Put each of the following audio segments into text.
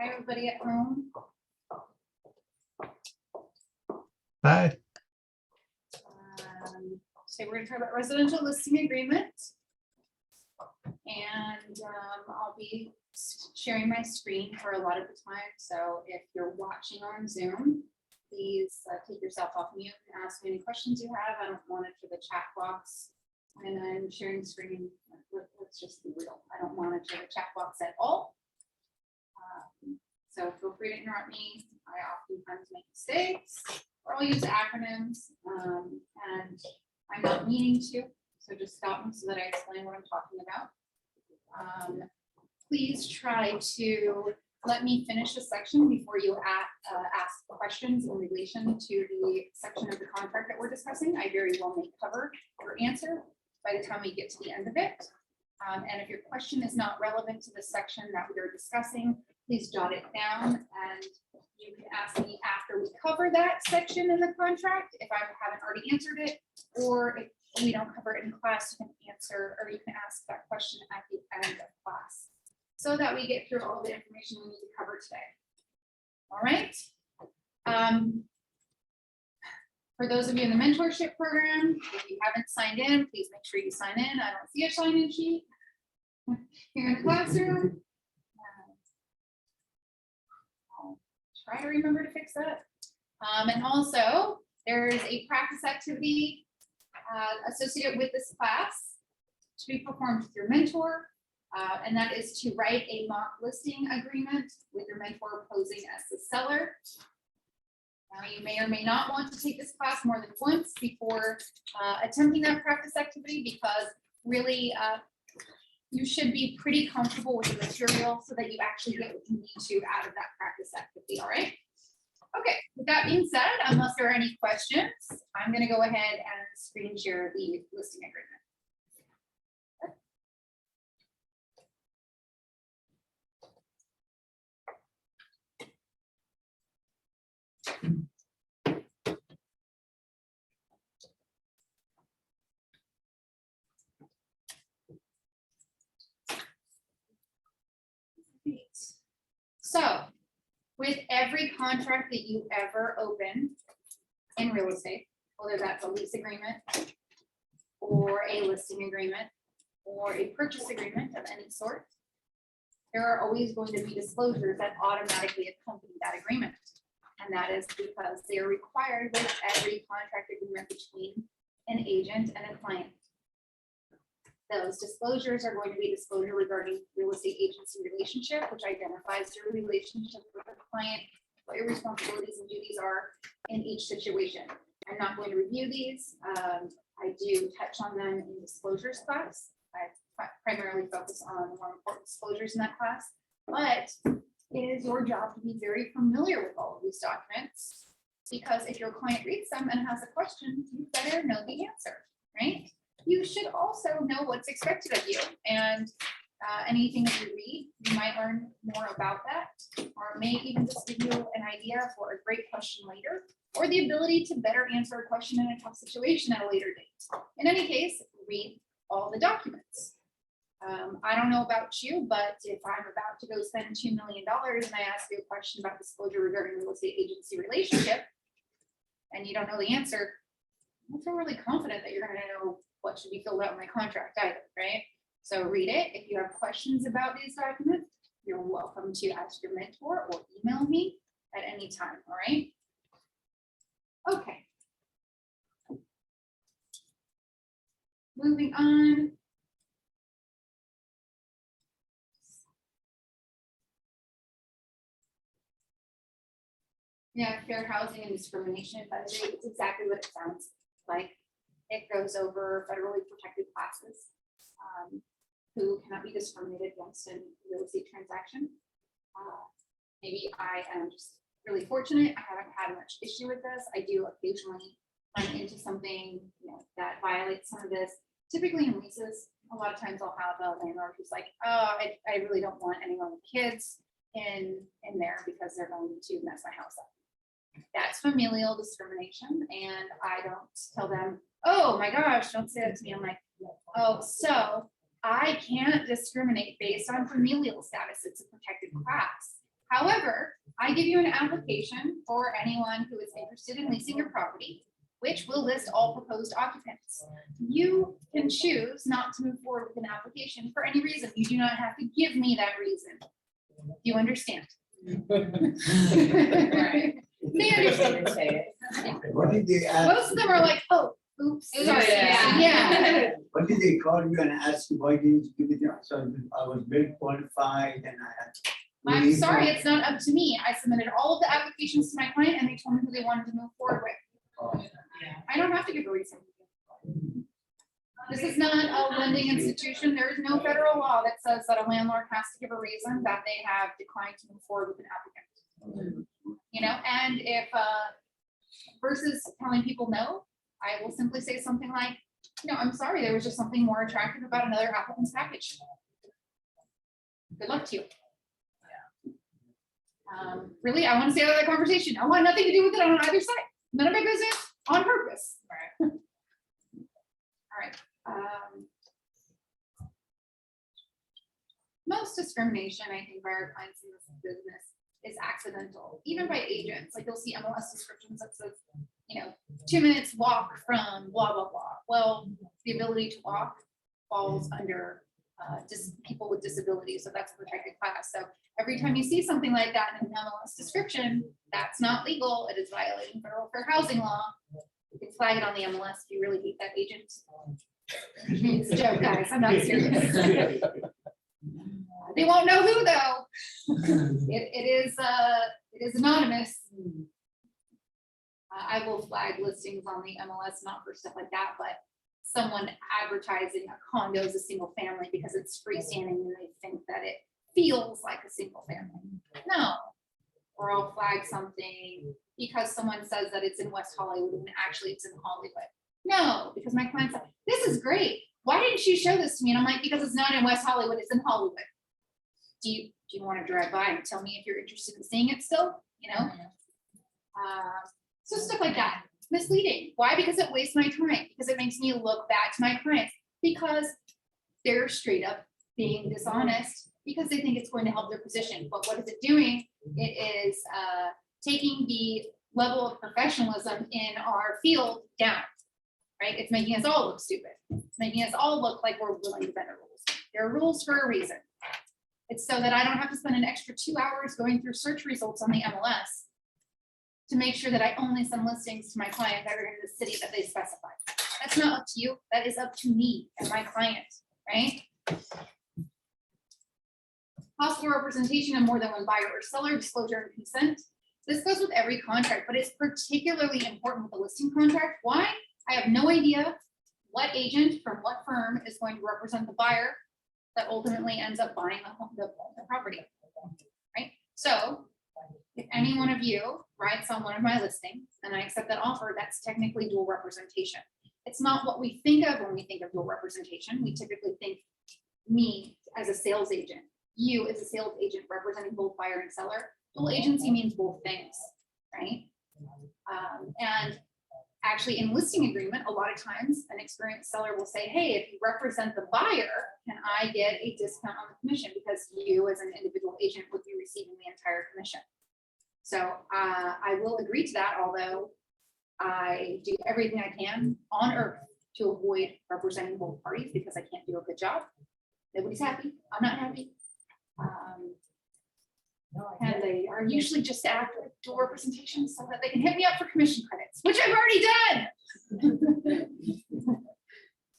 Hi, everybody at home. Hi. So we're going to talk about residential listing agreement. And I'll be sharing my screen for a lot of the time. So if you're watching on Zoom, please take yourself off mute and ask me any questions you have. I don't monitor the chat box when I'm sharing screen. Let's just be real. I don't monitor the chat box at all. So feel free to interrupt me. I oftentimes make mistakes, or I'll use acronyms, and I'm not meaning to. So just stop me so that I explain what I'm talking about. Please try to let me finish a section before you ask questions in relation to the section of the contract that we're discussing. I very well may cover or answer by the time we get to the end of it. And if your question is not relevant to the section that we are discussing, please jot it down and you can ask me after we cover that section in the contract if I haven't already answered it, or if we don't cover it in class, you can answer or you can ask that question at the end of class so that we get through all the information we need to cover today. All right. For those of you in the mentorship program, if you haven't signed in, please make sure you sign in. I don't see a sign-in sheet here in the classroom. I'll try to remember to fix that. And also, there's a practice activity associated with this class to be performed with your mentor, and that is to write a mock listing agreement with your mentor posing as the seller. Now, you may or may not want to take this class more than once before attempting that practice activity, because really you should be pretty comfortable with the material so that you actually get what you need to out of that practice activity. All right. Okay, with that being said, unless there are any questions, I'm going to go ahead and screen share the listing agreement. So, with every contract that you ever open in real estate, whether that's a lease agreement or a listing agreement or a purchase agreement of any sort, there are always going to be disclosures that automatically accompany that agreement. And that is because they are required with every contract agreement between an agent and a client. Those disclosures are going to be disclosure regarding real estate agency relationship, which identifies your relationship with the client, what your responsibilities and duties are in each situation. I'm not going to review these. I do touch on them in disclosures class. I primarily focus on the more important disclosures in that class, but it is your job to be very familiar with all of these documents, because if your client reads them and has a question, you better know the answer, right? You should also know what's expected of you, and anything that you read, you might learn more about that, or it may even just give you an idea for a great question later, or the ability to better answer a question in a tough situation at a later date. In any case, read all the documents. I don't know about you, but if I'm about to go spend $2 million and I ask you a question about disclosure regarding real estate agency relationship, and you don't know the answer, I don't feel really confident that you're going to know what should be filled out in my contract either, right? So read it. If you have questions about these documents, you're welcome to ask your mentor or email me at any time, all right? Okay. Moving on. Yeah, fair housing and discrimination advisory. It's exactly what it sounds like. It goes over federally protected classes who cannot be discriminated against in real estate transaction. Maybe I am just really fortunate. I haven't had much issue with this. I do occasionally run into something that violates some of this. Typically in leases, a lot of times I'll have a landlord who's like, oh, I really don't want anyone with kids in there because they're going to mess my house up. That's familial discrimination, and I don't tell them, oh my gosh, don't say that to me. I'm like, oh, so I can't discriminate based on familial status. It's a protected class. However, I give you an application for anyone who is interested in leasing your property, which will list all proposed occupants. You can choose not to move forward with an application for any reason. You do not have to give me that reason. Do you understand? Right. They understand. What did they ask? Most of them are like, oh, oops, sorry. Yeah. Yeah. What did they call you and ask you why didn't you give it? So I was very qualified and I had. I'm sorry, it's not up to me. I submitted all of the applications to my client and they told me who they wanted to move forward with. I don't have to give a reason. This is not a lending institution. There is no federal law that says that a landlord has to give a reason that they have declined to move forward with an applicant. You know, and if, versus telling people no, I will simply say something like, no, I'm sorry, there was just something more attractive about another applicant's package. Good luck to you. Really, I want to stay out of that conversation. I want nothing to do with it on either side. None of my business on purpose. All right. Most discrimination, I think, by our clients in this business is accidental, even by agents. Like you'll see MLS descriptions that says, you know, 2 minutes walk from blah, blah, blah. Well, the ability to walk falls under just people with disabilities. So that's a protected class. So every time you see something like that in an MLS description, that's not legal. It is violating federal fair housing law. You can flag it on the MLS if you really hate that agent. It's a joke, guys. I'm not serious. They won't know who though. It is anonymous. I will flag listings on the MLS, not for stuff like that, but someone advertising a condo as a single family because it's freestanding and they think that it feels like a single family. No. Or I'll flag something because someone says that it's in West Hollywood and actually it's in Hollywood. No, because my client's like, this is great. Why didn't you show this to me? And I'm like, because it's not in West Hollywood, it's in Hollywood. Do you want to drive by and tell me if you're interested in seeing it still? You know? So stuff like that. Misleading. Why? Because it wastes my time. Because it makes me look bad to my clients. Because they're straight up being dishonest because they think it's going to help their position. But what is it doing? It is taking the level of professionalism in our field down. Right? It's making us all look stupid. It's making us all look like we're willing to bend the rules. There are rules for a reason. It's so that I don't have to spend an extra 2 hours going through search results on the MLS to make sure that I only send listings to my client that are in the city that they specify. That's not up to you. That is up to me and my client, right? Possible representation of more than one buyer or seller, disclosure and consent. This goes with every contract, but it's particularly important with the listing contract. Why? I have no idea what agent from what firm is going to represent the buyer that ultimately ends up buying the property, right? So if any one of you writes on one of my listings and I accept that offer, that's technically dual representation. It's not what we think of when we think of dual representation. We typically think me as a sales agent, you as a sales agent representing both buyer and seller. Dual agency means both things, right? And actually in listing agreement, a lot of times an experienced seller will say, hey, if you represent the buyer, can I get a discount on the commission because you as an individual agent would be receiving the entire commission. So I will agree to that, although I do everything I can on earth to avoid representing both parties because I can't do a good job. Nobody's happy. I'm not happy. And they are usually just after dual representation so that they can hit me up for commission credits, which I've already done.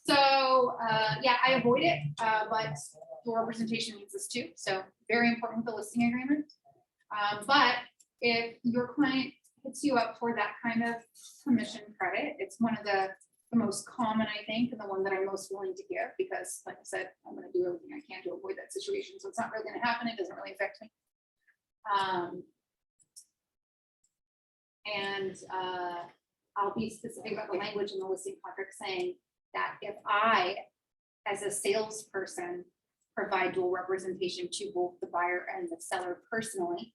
So yeah, I avoid it, but dual representation means this too. So very important with the listing agreement. But if your client hits you up for that kind of commission credit, it's one of the most common, I think, and the one that I'm most willing to give because, like I said, I'm going to do everything I can to avoid that situation. So it's not really going to happen. It doesn't really affect me. I'll be specific about the language in the listing contract saying that if I, as a salesperson, provide dual representation to both the buyer and the seller personally,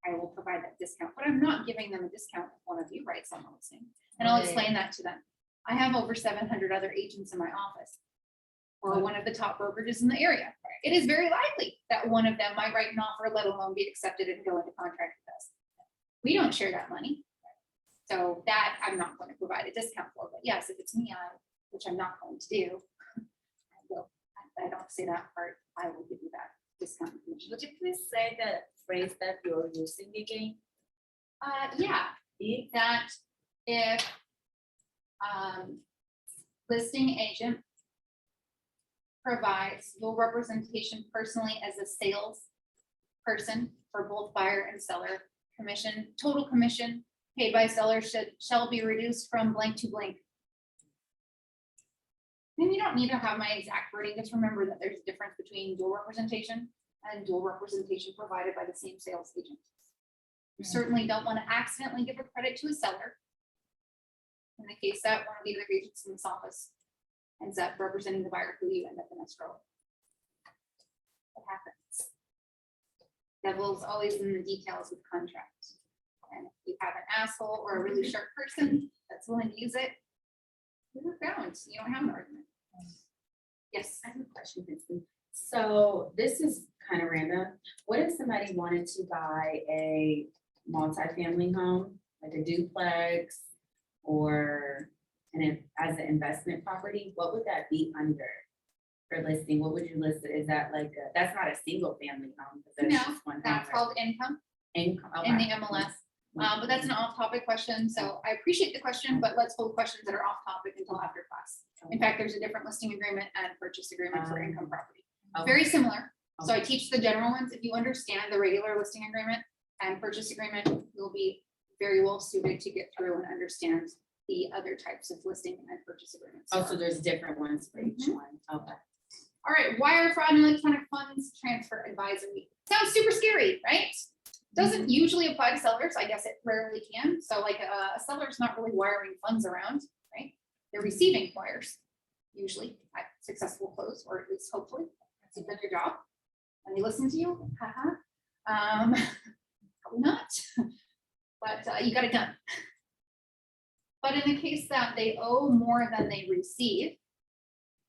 I will provide that discount, but I'm not giving them a discount if one of you writes on the listing. And I'll explain that to them. I have over 700 other agents in my office. or one of the top brokerages in the area. It is very likely that one of them might write an offer, let alone be accepted and go into contract with us. We don't share that money. So that I'm not going to provide a discount for, but yes, if it's me, which I'm not going to do, I will. I don't say that part, I will give you that discount information. Would you please say the phrase that you're using again? Yeah, that if listing agent provides dual representation personally as a sales person for both buyer and seller, commission, total commission paid by seller shall be reduced from blank to blank. And you don't need to have my exact wording, just remember that there's a difference between dual representation and dual representation provided by the same sales agent. You certainly don't want to accidentally give a credit to a seller. In the case that one of the other agents in this office ends up representing the buyer who you end up in escrow. What happens? Devil's always in the details with contracts. And if you have an asshole or a really sharp person that's willing to use it, you're bound. You don't have an argument. Yes. I have a question, Vincent. So this is kind of random. What if somebody wanted to buy a multifamily home, like a duplex, or as an investment property? What would that be under for listing? What would you list it? Is that like that's not a single family home? That's No, just one that's home, called income right? Income. in the MLS. But that's an off-topic question, so I appreciate the question, but let's hold questions that are off-topic until after class. In fact, there's a different listing agreement and purchase agreement for income property. Very similar. So I teach the general ones. If you understand the regular listing agreement and purchase agreement, you'll be very well suited to get through and understand the other types of listing and purchase agreements. Oh, so there's different ones for each Mhm. one. Okay. All right, wire fraud and electronic funds transfer advisory. Sounds super scary, right? Doesn't usually apply to sellers. I guess it rarely can. So like a seller's not really wiring funds around, right? They're receiving wires, usually at successful close, or at least hopefully. That's a good job. And they listen to you, haha. Probably not, but you got it done. But in the case that they owe more than they receive,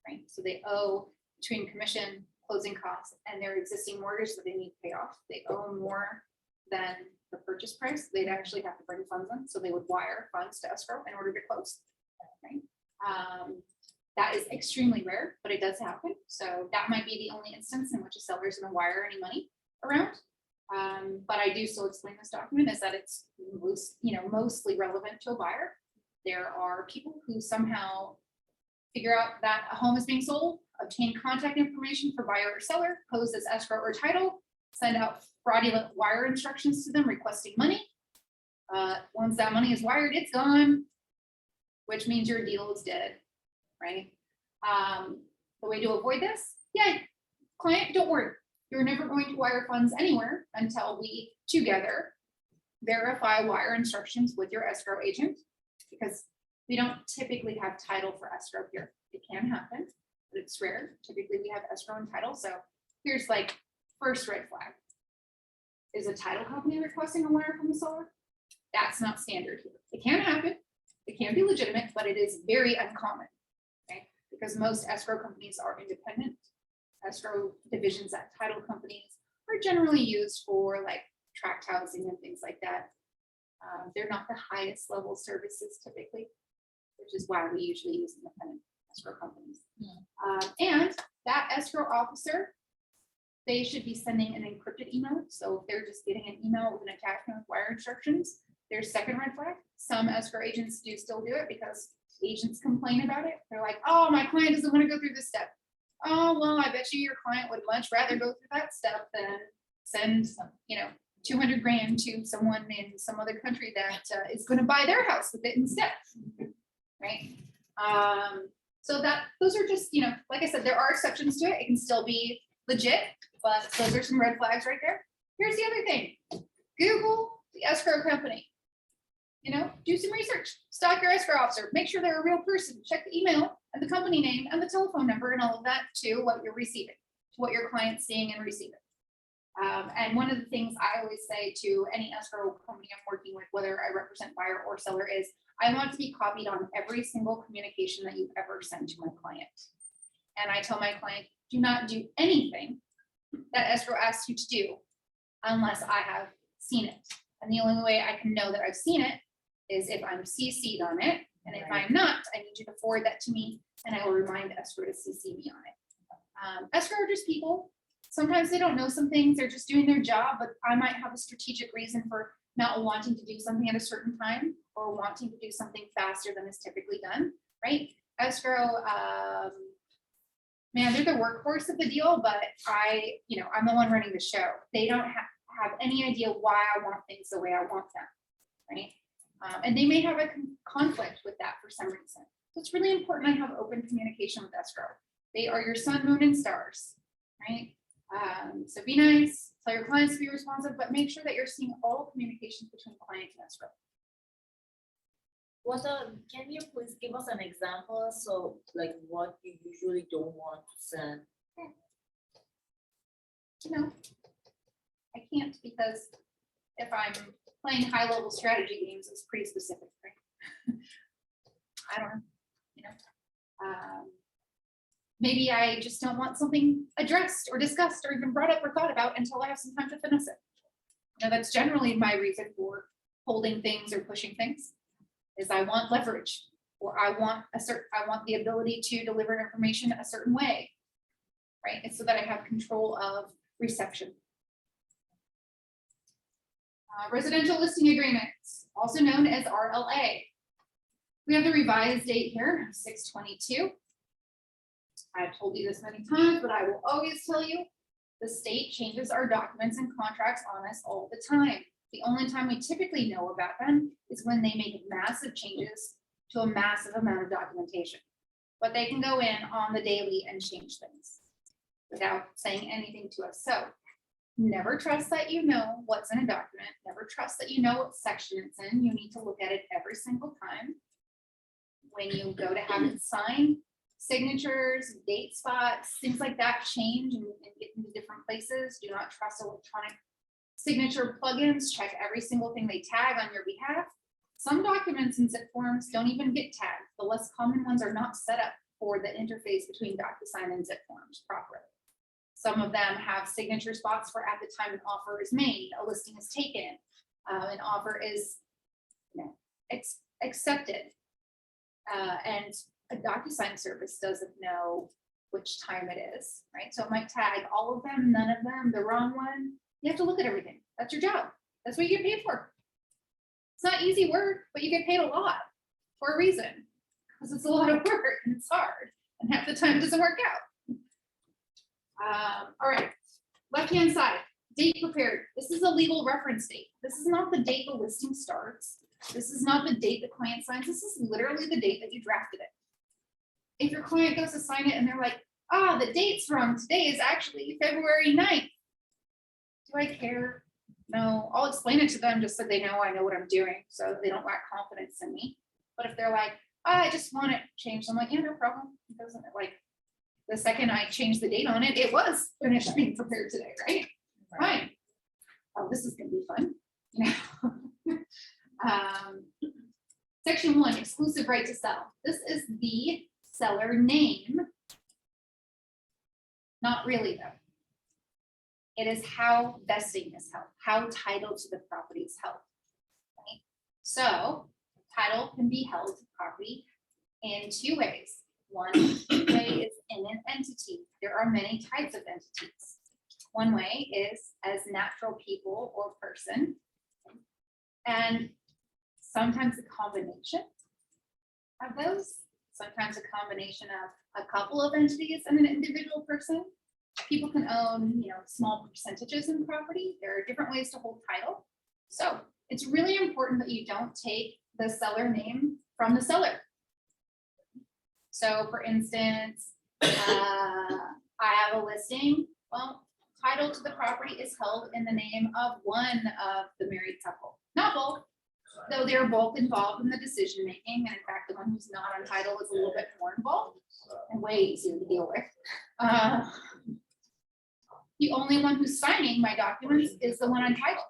right? So they owe between commission, closing costs, and their existing mortgage that they need to pay off. They owe more than the purchase price. They'd actually have to bring funds in, so they would wire funds to escrow in order to close. Right? That is extremely rare, but it does happen. So that might be the only instance in which a seller is going to wire any money around. But I do still explain this document is that it's mostly relevant to a buyer. There are people who somehow figure out that a home is being sold, obtain contact information for buyer or seller, pose as escrow or title, send out fraudulent wire instructions to them requesting money. Once that money is wired, it's gone, which means your deal is dead, right? The way to avoid this, client, don't worry. You're never going to wire funds anywhere until we together verify wire instructions with your escrow agent, because we don't typically have title for escrow here. It can happen, but it's rare. Typically we have escrow and title. So here's like first red flag. Is a title company requesting a wire from the seller? That's not standard here. It can happen. It can be legitimate, but it is very uncommon, okay? Because most escrow companies are independent. Escrow divisions at title companies are generally used for like tract housing and things like that. They're not the highest level services typically, which is why we usually use independent escrow companies. And that escrow officer, they should be sending an encrypted email. So if they're just getting an email with an attachment with wire instructions, there's second red flag. Some escrow agents do still do it because agents complain about it. They're like, oh, my client doesn't want to go through this step. Oh, well, I bet you your client would much rather go through that step than send some, 200 grand to someone in some other country that is going to buy their house with it instead, right? So those are just, like I said, there are exceptions to it. It can still be legit, but those are some red flags right there. Here's the other thing. Google the escrow company. Do some research, stalk your escrow officer, make sure they're a real person, check the email and the company name and the telephone number and all of that to what you're receiving, to what your client's seeing and receiving. And one of the things I always say to any escrow company I'm working with, whether I represent buyer or seller, is I want to be copied on every single communication that you ever send to my client. And I tell my client, do not do anything that escrow asks you to do unless I have seen it. And the only way I can know that I've seen it is if I'm CC'd on it. And if I'm not, I need you to forward that to me and I will remind escrow to CC me on it. Escrow are just people. Sometimes they don't know some things, they're just doing their job, but I might have a strategic reason for not wanting to do something at a certain time or wanting to do something faster than is typically done, right? Escrow, man, they're the workhorse of the deal, but I'm the one running the show. They don't have any idea why I want things the way I want them, right? And they may have a conflict with that for some reason. So it's really important I have open communication with escrow. They are your sun, moon, and stars, right? So be nice, tell your clients to be responsive, but make sure that you're seeing all communications between client and escrow. Can you please give us an example? So like what you usually don't want to send? I can't because if I'm playing high level strategy games, it's pretty specific, right? I don't know, maybe I just don't want something addressed or discussed or even brought up or thought about until I have some time to finesse it. That's generally my reason for holding things or pushing things, is I want leverage, or I want the ability to deliver information a certain way, right? And so that I have control of reception. Residential listing agreements, also known as RLA. We have the revised date here, 6/22. I've told you this many times, but I will always tell you, the state changes our documents and contracts on us all the time. The only time we typically know about them is when they make massive changes to a massive amount of documentation. But they can go in on the daily and change things without saying anything to us. So never trust that you know what's in a document. Never trust that you know what section it's in. You need to look at it every single time. When you go to have it signed, signatures, date spots, things like that change and get into different places. Do not trust electronic signature plugins. Check every single thing they tag on your behalf. Some documents and zip forms don't even get tagged. The less common ones are not set up for the interface between DocuSign and zip forms properly. Some of them have signature spots for at the time an offer is made, a listing is taken, an offer is accepted. And a DocuSign service doesn't know which time it is, right? So it might tag all of them, none of them, the wrong one. You have to look at everything. That's your job. That's what you get paid for. It's not easy work, but you get paid a lot for a reason, because it's a lot of work and it's hard, and half the time it doesn't work out. All right, left-hand side, date prepared. This is a legal reference date. This is not the date the listing starts. This is not the date the client signs. This is literally the date that you drafted it. If your client goes to sign it and they're like, the date's wrong, today is actually February 9th. Do I care? No, I'll explain it to them just so they know I know what I'm doing, so they don't lack confidence in me. But if they're like, I just want it changed, I'm like, yeah, no problem. It doesn't, like, the second I changed the date on it, it was finished being prepared today, right? Fine. Oh, this is gonna be fun. Section 1, exclusive right to sell. This is the seller name. Not really though. It is how vesting is held, how title to the property is held. Right? So title can be held to property in two ways. One way is in an entity. There are many types of entities. One way is as natural people or person, and sometimes a combination of those. Sometimes a combination of a couple of entities and an individual person. People can own, small percentages in property. There are different ways to hold title. So it's really important that you don't take the seller name from the seller. So for instance, I have a listing. Well, title to the property is held in the name of one of the married couple, not both, though they're both involved in the decision making. And in fact, the one who's not on title is a little bit more involved and way easier to deal with. The only one who's signing my documents is the one on title,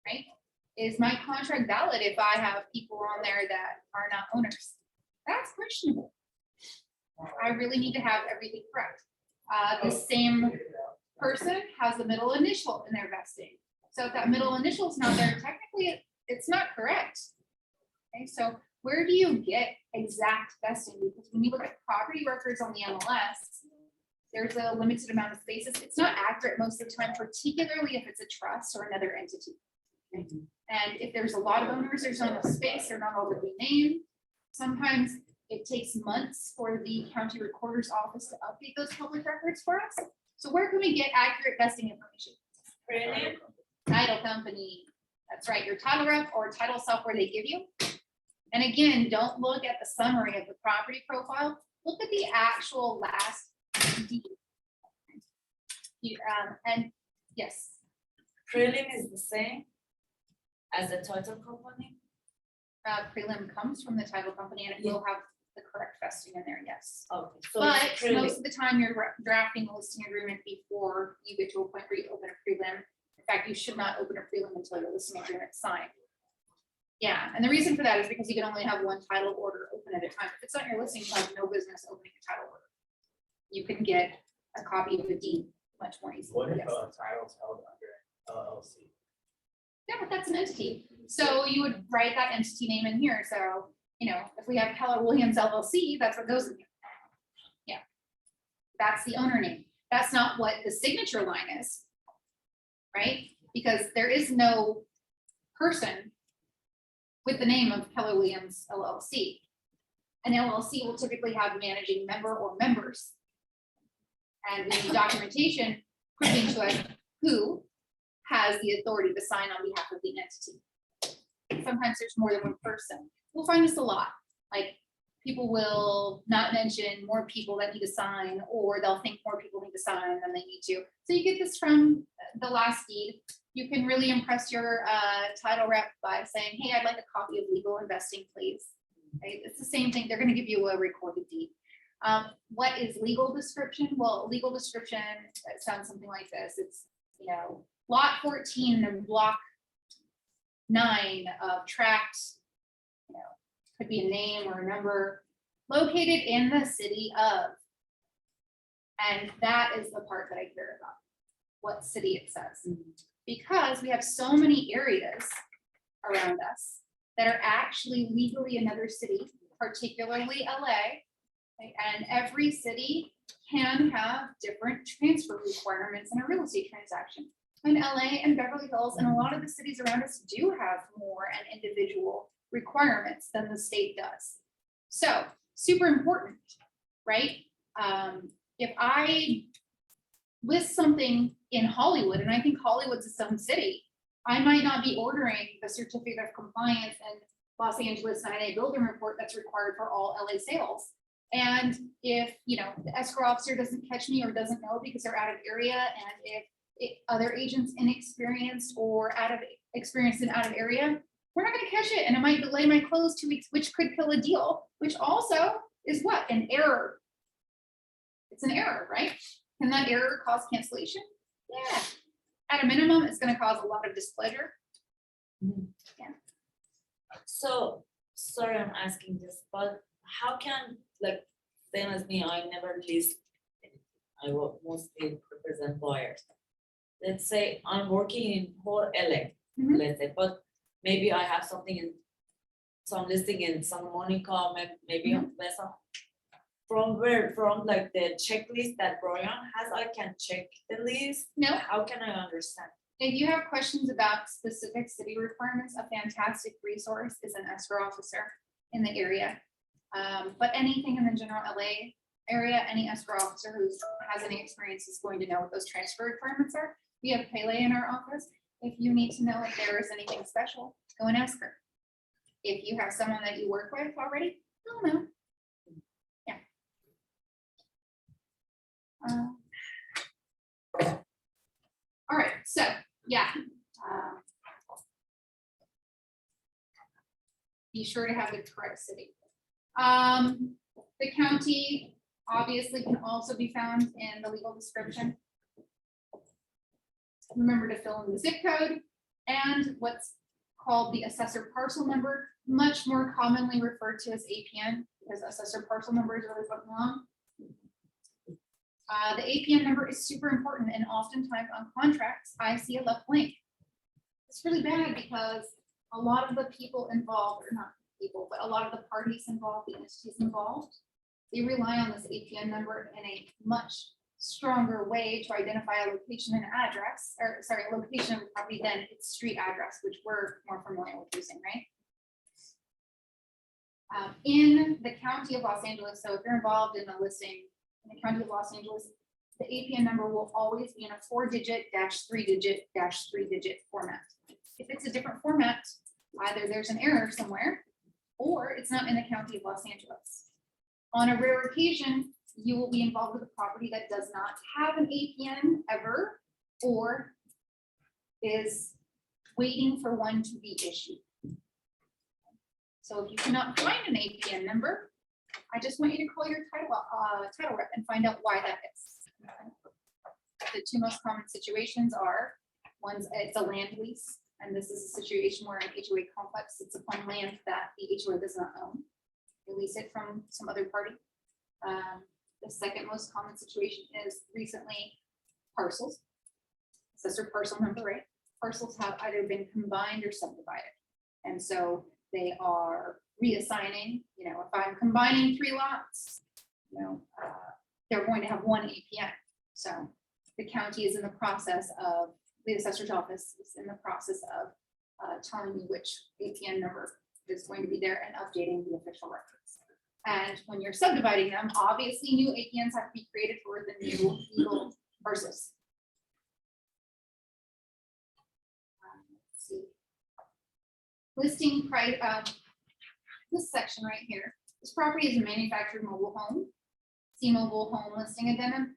right? Is my contract valid if I have people on there that are not owners? That's questionable. I really need to have everything correct. The same person has the middle initial in their vesting. So if that middle initial is not there, technically it's not correct. Okay, so where do you get exact vesting? Because when you look at property records on the MLS, there's a limited amount of spaces. It's not accurate most of the time, particularly if it's a trust or another entity. Okay? And if there's a lot of owners, there's not enough space, they're not all really named. Sometimes it takes months for the county recorder's office to update those public records for us. So where can we get accurate vesting information? Really? Title company. That's right, your title rep or title software they give you. And again, don't look at the summary of the property profile. Look at the actual last deed. And yes, Prelim is the same as the title company? prelim comes from the title company and it will have the correct vesting in there, yes. Okay. So But it's prelim. most of the time you're drafting a listing agreement before you get to a point where you open a prelim. In fact, you should not open a prelim until your listing agreement is signed. Yeah, and the reason for that is because you can only have one title order open at a time. If it's on your listing, you have no business opening a title order. You can get a copy of the deed much more easily. What if yes. title's held under LLC? Yeah, but that's an entity. So you would write that entity name in here. So, you know, if we have Keller Williams LLC, that's what goes in here. Yeah. That's the owner name. That's not what the signature line is. Right? Because there is no person with the name of Keller Williams LLC. An LLC will typically have a managing member or members. And we need documentation proving to us who has the authority to sign on behalf of the entity. Sometimes there's more than one person. We'll find this a lot. Like people will not mention more people that need to sign, or they'll think more people need to sign than they need to. So you get this from the last deed. You can really impress your title rep by saying, hey, I'd like a copy of legal investing, please. Right? It's the same thing. They're going to give you a recorded deed. What is legal description? Well, legal description sounds something like this. It's, you know, lot 14 of block 9 of tract, you know, could be a name or a number, located in the city of. And that is the part that I care about, what city it says. Because we have so many areas around us that are actually legally another city, particularly LA. Okay, and every city can have different transfer requirements in a real estate transaction. And LA and Beverly Hills and a lot of the cities around us do have more and individual requirements than the state does. So super important, right? If I list something in Hollywood, and I think Hollywood's its own city, I might not be ordering the certificate of compliance and Los Angeles 9A building report that's required for all LA sales. And if, you know, the escrow officer doesn't catch me or doesn't know because they're out of area, and if other agents inexperienced or experienced and out of area, we're not going to catch it, and it might delay my close 2 weeks, which could kill a deal, which also is what? An error. It's an error, right? Can that error cause cancellation? Yeah. At a minimum, it's going to cause a lot of displeasure. So, sorry, I'm asking this, but how can, like, same as me, I never list, I will mostly represent buyers. Let's say I'm working in whole LA, Mhm. let's say, but maybe I have something in, some listing in Santa Monica, maybe Mesa. From where, from like the checklist that Brian has, I can check the list. No. How can I understand? If you have questions about specific city requirements, a fantastic resource is an escrow officer in the area. But anything in the general LA area, any escrow officer who has any experience is going to know what those transfer requirements are. We have Pele in our office. If you need to know if there is anything special, go and ask her. If you have someone that you work with already, they'll know. Yeah. All right, so yeah. Be sure to have the correct city. The county obviously can also be found in the legal description. Remember to fill in the zip code and what's called the assessor parcel number, much more commonly referred to as APN, because assessor parcel number is really fucking long. The APN number is super important, and oftentimes on contracts, I see a left blank. It's really bad because a lot of the people involved, or not people, but a lot of the parties involved, the entities involved, they rely on this APN number in a much stronger way to identify a location and address, or sorry, a location of the property than its street address, which we're more familiar with using, right? In the county of Los Angeles, so if you're involved in a listing in the county of Los Angeles, the APN number will always be in a 4-digit - 3-digit - 3-digit format. If it's a different format, either there's an error somewhere or it's not in the county of Los Angeles. On a rare occasion, you will be involved with a property that does not have an APN ever or is waiting for one to be issued. So if you cannot find an APN number, I just want you to call your title rep and find out why that is. The two most common situations are, one's it's a land lease, and this is a situation where an HOA complex sits upon land that the HOA does not own. They lease it from some other party. The second most common situation is recently parcels. Assessor parcel number, right? Parcels have either been combined or subdivided. And so they are reassigning, you know, if I'm combining 3 lots, you know, they're going to have one APN. So the county is in the process of, the assessor's office is in the process of telling me which APN number is going to be there and updating the official records. And when you're subdividing them, obviously new APNs have to be created for the new legal parcels. Let's see. Listing price, this section right here, this property is a manufactured mobile home. See mobile home listing addendum.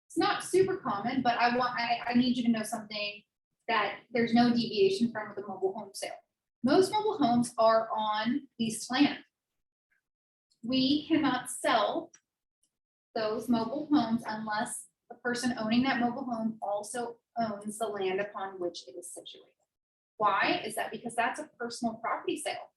It's not super common, but I need you to know something, that there's no deviation from the mobile home sale. Most mobile homes are on leased land. We cannot sell those mobile homes unless the person owning that mobile home also owns the land upon which it is situated. Why? Is that because that's a personal property sale.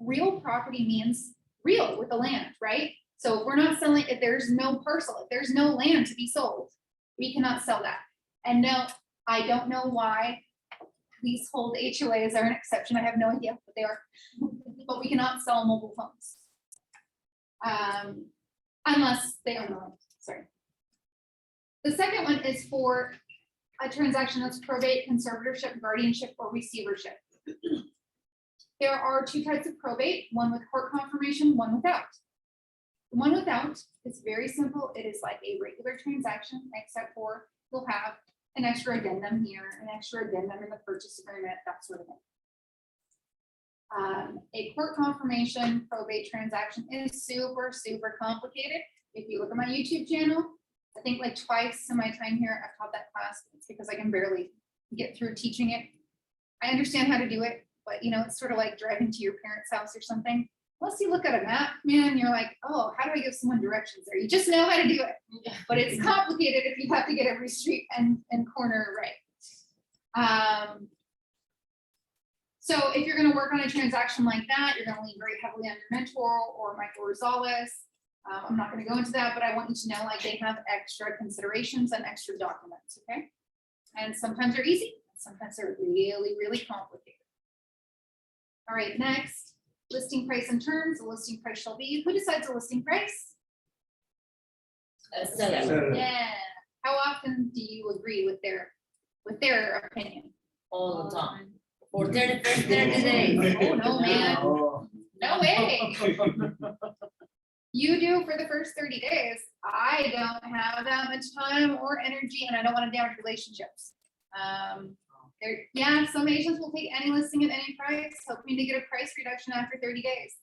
Real property means real with the land, right? So if we're not selling, if there's no parcel, if there's no land to be sold, we cannot sell that. And no, I don't know why leasehold HOAs are an exception. I have no idea what they are, but we cannot sell mobile homes. Unless they own the land, sorry. The second one is for a transaction that's probate, conservatorship, guardianship, or receivership. There are 2 types of probate, one with court confirmation, one without. The one without is very simple. It is like a regular transaction, except for you'll have an extra addendum here, an extra addendum in the purchase agreement, that sort of thing. A court confirmation probate transaction is super, super complicated. If you look at my YouTube channel, I think like twice in my time here, I've taught that class. It's because I can barely get through teaching it. I understand how to do it, but you know, it's sort of like driving to your parents' house or something. Once you look at a map, man, you're like, oh, how do I give someone directions there? You just know how to do it, but it's complicated if you have to get every street and corner right. So if you're gonna work on a transaction like that, you're gonna lean very heavily on your mentor or Michael Rosales. I'm not gonna go into that, but I want you to know, like, they have extra considerations and extra documents, okay? And sometimes they're easy, sometimes they're really, really complicated. All right, next, listing price and terms. The listing price shall be, who decides the listing price? Seller, Yeah. How often do you agree with their opinion? all the time. For 30 days. Oh, no, man. Oh. No way. You do for the first 30 days. I don't have that much time or energy, and I don't want to damage relationships. Yeah, some agents will take any listing at any price, hoping to get a price reduction after 30 days.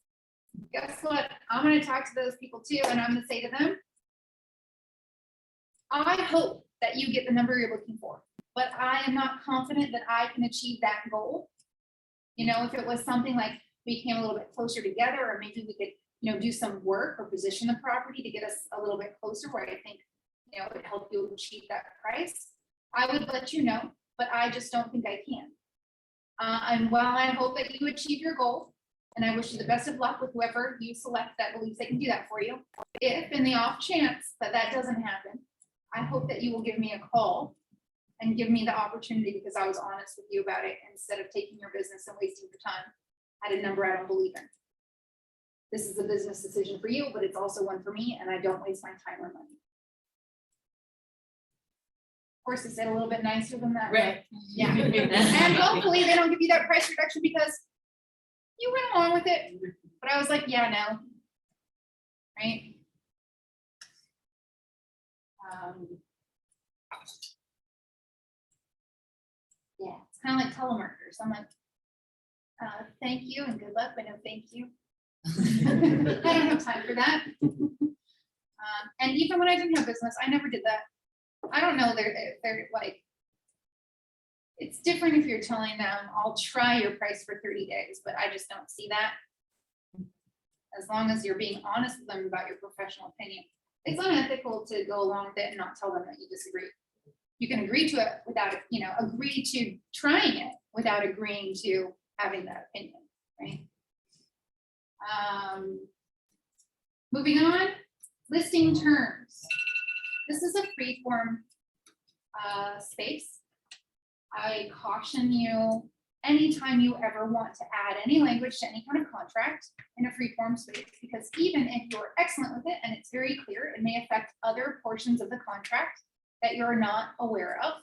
Guess what? I'm going to talk to those people too, and I'm going to say to them, I hope that you get the number you're looking for, but I am not confident that I can achieve that goal. You know, if it was something like we came a little bit closer together, or maybe we could, you know, do some work or position the property to get us a little bit closer where I think, you know, it would help you achieve that price, I would let you know, but I just don't think I can. And while I hope that you achieve your goal, and I wish you the best of luck with whoever you select that believes they can do that for you. If in the off chance that that doesn't happen, I hope that you will give me a call and give me the opportunity, because I was honest with you about it, instead of taking your business and wasting your time at a number I don't believe in. This is a business decision for you, but it's also one for me, and I don't waste my time or money. Of course, I said a little bit nicer than that. but Right. Yeah. And hopefully they don't give you that price reduction because you went along with it. But I was like, yeah, no. Right? Yeah, it's kind of like telemarketers. I'm like, thank you and good luck, but no thank you. I don't have time for that. And even when I didn't have business, I never did that. I don't know, they're like, it's different if you're telling them, I'll try your price for 30 days, but I just don't see that. As long as you're being honest with them about your professional opinion. It's unethical to go along with it and not tell them that you disagree. You can agree to it without, agree to trying it without agreeing to having that opinion, right? Moving on, listing terms. This is a free form space. I caution you, anytime you ever want to add any language to any kind of contract in a free form space, because even if you're excellent with it and it's very clear, it may affect other portions of the contract that you're not aware of.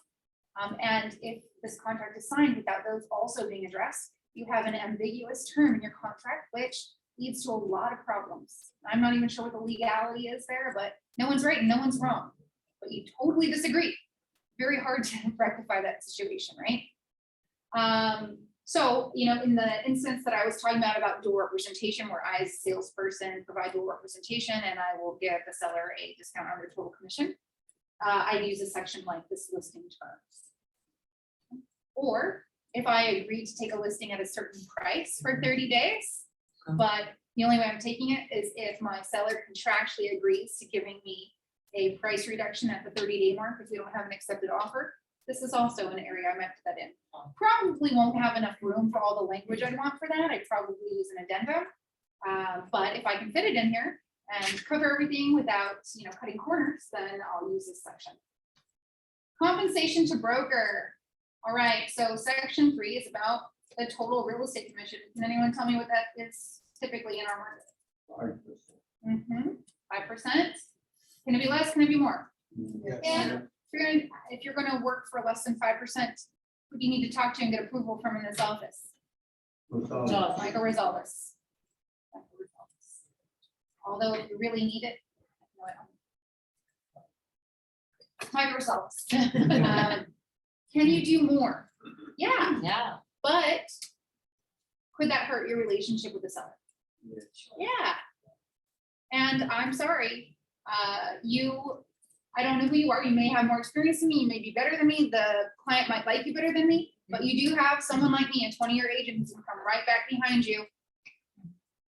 And if this contract is signed without those also being addressed, you have an ambiguous term in your contract, which leads to a lot of problems. I'm not even sure what the legality is there, but no one's right and no one's wrong. But you totally disagree. Very hard to rectify that situation, right? So, in the instance that I was talking about dual representation, where I as a salesperson provide dual representation and I will give the seller a discount on their total commission, I'd use a section like this listing terms. Or if I agree to take a listing at a certain price for 30 days, but the only way I'm taking it is if my seller contractually agrees to giving me a price reduction at the 30-day mark if we don't have an accepted offer. This is also an area I might put that in. Probably won't have enough room for all the language I'd want for that. I'd probably use an addendum. But if I can fit it in here and cover everything without, cutting corners, then I'll use this section. Compensation to broker. All right, so section 3 is about the total real estate commission. Can anyone tell me what that is typically in our market? 5%. Can it be less? Can it be more? And if you're going to work for less than 5%, who do you need to talk to and get approval from in this office? Michael Rosales. Although if you really need it, Michael Rosales. Can you do more? Yeah, Yeah. but could that hurt your relationship with the seller? Yeah. And I'm sorry, I don't know who you are. You may have more experience than me. You may be better than me. The client might like you better than me, but you do have someone like me, a 20-year agent who's gonna come right back behind you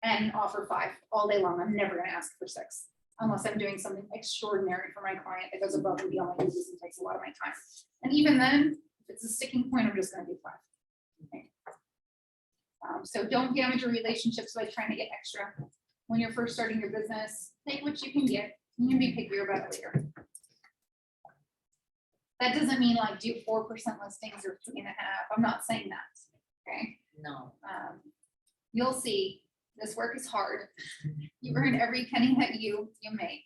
and offer 5 all day long. I'm never gonna ask for 6 unless I'm doing something extraordinary for my client that goes above and beyond my duties and takes a lot of my time. And even then, if it's a sticking point, I'm just gonna do 5. Okay. So don't damage your relationships by trying to get extra. When you're first starting your business, take what you can get. You can be pickier about it later. That doesn't mean like do 4% listings or 3.5. I'm not saying that. Okay. No. You'll see this work is hard. You earn every penny that you make.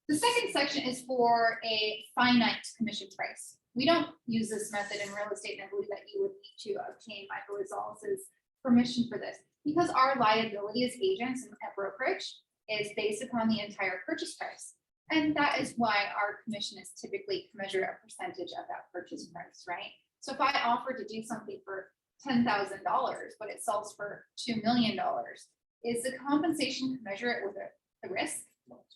The second section is for a finite commission price. We don't use this method in real estate, and I believe that you would need to obtain Michael Rosales' permission for this, because our liability as agents and at brokerage is based upon the entire purchase price. And that is why our commission is typically measured a percentage of that purchase price, right? So if I offer to do something for $10,000, but it sells for $2 million, is the compensation commensurate with the risk?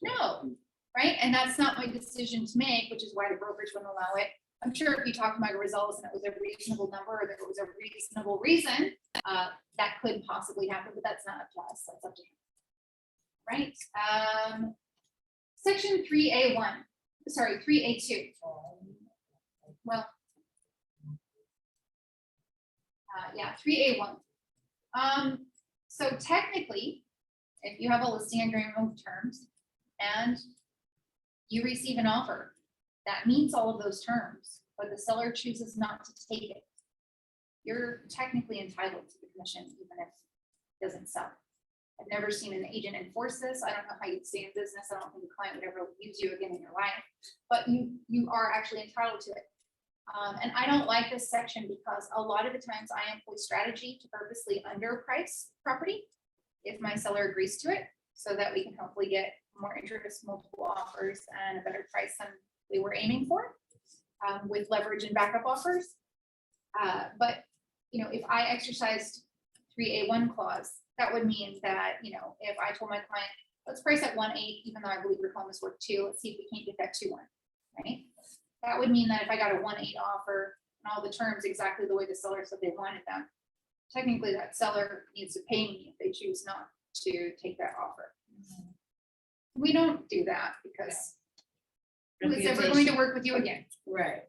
No, right? And that's not my decision to make, which is why the brokerage wouldn't allow it. I'm sure if you talk to my results and it was a reasonable number, or that it was a reasonable reason, that could possibly happen, but that's not up to us, that's up to him. Right? Section 3A1, sorry, 3A2. Well, Yeah, 3A1. So technically, if you have a listing agreement with terms and you receive an offer that meets all of those terms, but the seller chooses not to take it, you're technically entitled to the commission, even if it doesn't sell. I've never seen an agent enforce this. I don't know how you'd stay in business. I don't think the client would ever use you again in your life, but you are actually entitled to it. And I don't like this section because a lot of the times I employ strategy to purposely underprice property if my seller agrees to it, so that we can hopefully get more interest, multiple offers, and a better price than we were aiming for, with leverage and backup offers. But if I exercised 3A1 clause, that would mean that, if I told my client, let's price at 1.8, even though I believe your home is worth 2, let's see if we can't get that 2.1, right? That would mean that if I got a 1.8 offer and all the terms exactly the way the seller said they wanted them, technically that seller needs to pay me if they choose not to take that offer. We don't do that because who is ever going to work with you again? Right.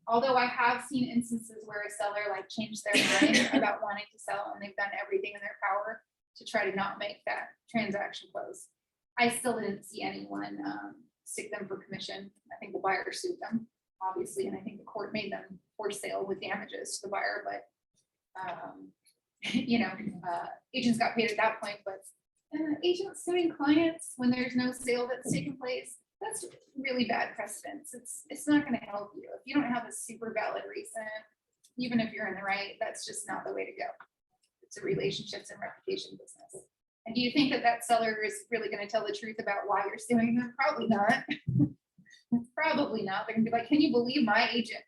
Although I have seen instances where a seller changed their mind about wanting to sell and they've done everything in their power to try to not make that transaction close. I still didn't see anyone stick them for commission. I think the buyer sued them, obviously, and I think the court made them for sale with damages to the buyer, but agents got paid at that point, but agents suing clients when there's no sale that's taken place, that's really bad precedence. It's not going to help you. If you don't have a super valid reason, even if you're in the right, that's just not the way to go. It's a relationships and reputation business. And do you think that seller is really going to tell the truth about why you're suing them? Probably not. Probably not. They're going to be like, can you believe my agent?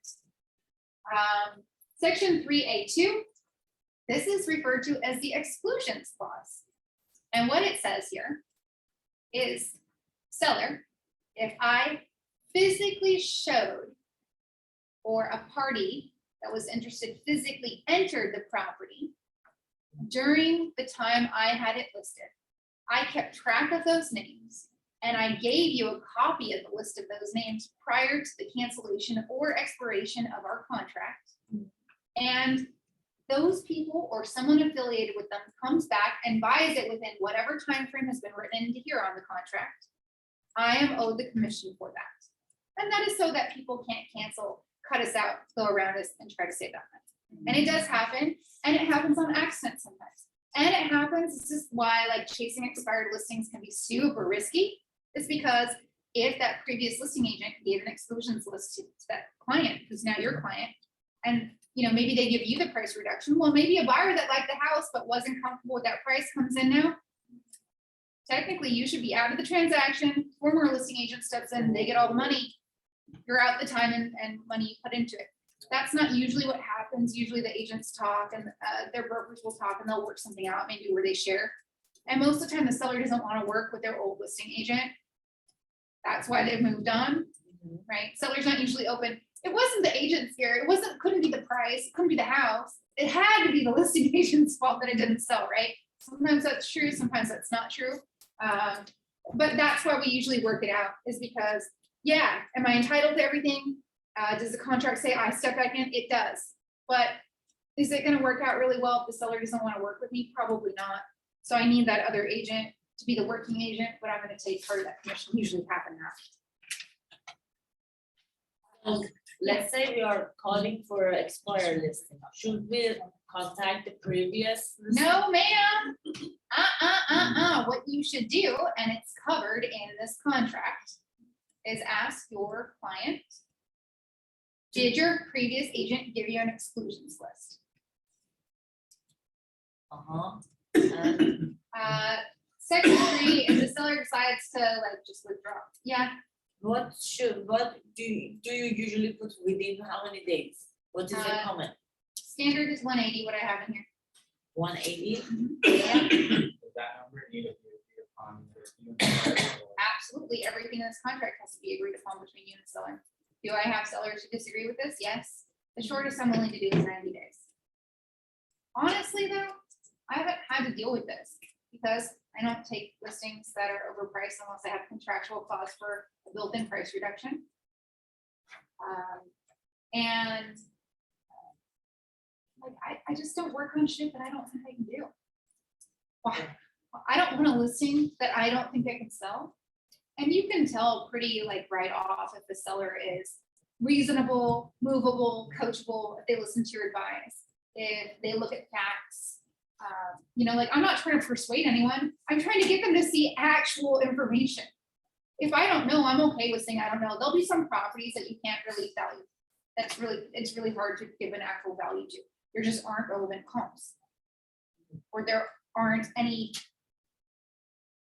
Section 3A2, this is referred to as the exclusions clause. And what it says here is, seller, if I physically showed or a party that was interested physically entered the property during the time I had it listed, I kept track of those names and I gave you a copy of the list of those names prior to the cancellation or expiration of our contract. And those people or someone affiliated with them comes back and buys it within whatever time frame has been written into here on the contract, I am owed the commission for that. And that is so that people can't cancel, cut us out, go around us, and try to save that money. And it does happen, and it happens on accident sometimes. And it happens, this is why chasing expired listings can be super risky. It's because if that previous listing agent gave an exclusions list to that client, who's now your client, and maybe they give you the price reduction. Well, maybe a buyer that liked the house but wasn't comfortable with that price comes in now. Technically, you should be out of the transaction. Former listing agent steps in, they get all the money. You're out the time and money you put into it. That's not usually what happens. Usually the agents talk and their brokers will talk and they'll work something out, maybe where they share. And most of the time the seller doesn't want to work with their old listing agent. That's why they've moved on, right? Seller's not usually open. It wasn't the agent's here. Couldn't be the price. It couldn't be the house. It had to be the listing agent's fault that it didn't sell, right? Sometimes that's true. Sometimes that's not true. But that's why we usually work it out, is because, yeah, am I entitled to everything? Does the contract say I step back in? It does. But is it going to work out really well if the seller doesn't want to work with me? Probably not. So I need that other agent to be the working agent, but I'm going to take part of that commission, usually half and half. Let's say we are calling for expired listing. Should we contact the previous? listing? No, ma'am. What you should do, and it's covered in this contract, is ask your client, did your previous agent give you an exclusions list? And Section 3, if the seller decides to just withdraw. Yeah, what do you usually put within how many days? What is the comment? standard is 180, what I have in here. 180? Yeah, Does that number need to be agreed upon with you and the buyer, or- absolutely. Everything in this contract has to be agreed upon between you and the seller. Do I have sellers who disagree with this? Yes. The shortest I'm willing to do is 90 days. Honestly, though, I haven't had to deal with this because I don't take listings that are overpriced unless I have contractual clause for a built-in price reduction. And I just don't work on shit that I don't think I can do. Why? I don't want a listing that I don't think I can sell. And you can tell pretty like right off if the seller is reasonable, movable, coachable, if they listen to your advice, if they look at facts. You know, like I'm not trying to persuade anyone. I'm trying to get them to see actual information. If I don't know, I'm okay with saying I don't know. There'll be some properties that you can't really value. It's really hard to give an actual value to. There just aren't relevant comps. Or there aren't any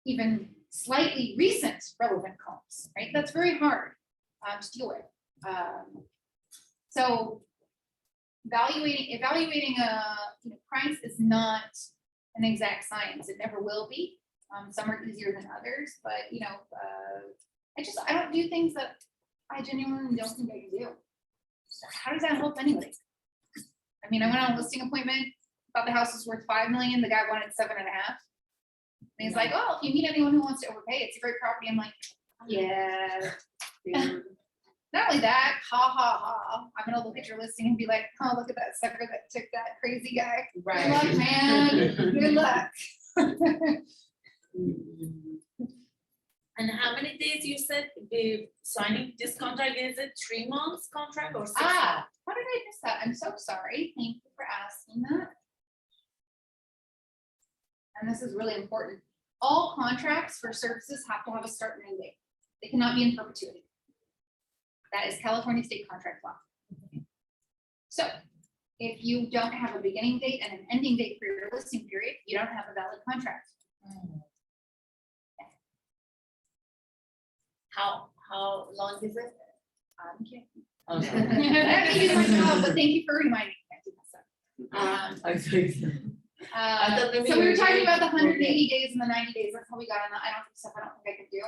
even slightly recent relevant comps, right? That's very hard to deal with. So evaluating a price is not an exact science. It never will be. Some are easier than others, but I don't do things that I genuinely don't think I can do. How does that help anybody? I mean, I went on a listing appointment, thought the house was worth 5 million, the guy wanted 7.5. And he's like, oh, if you meet anyone who wants to overpay, it's a great property. I'm like, yeah, dude. Not only that, ha ha ha. I'm gonna look at your listing and be like, oh, look at that sucker that took that crazy guy. Right. Good luck, man. Good luck. And how many days you said the signing this contract, is it 3 months contract or 6 months? How did I miss that? I'm so sorry. Thank you for asking that. And this is really important. All contracts for services have to have a start and end date. They cannot be in perpetuity. That is California state contract law. So if you don't have a beginning date and an ending date for your listing period, you don't have a valid contract. How long is it? I'm kidding. Okay. That may be my job, but thank you for reminding me. I think so. I thought maybe So we you were were talking doing about the 180 okay. days and the 90 days. That's how we got on that. I don't think stuff I don't think I can do.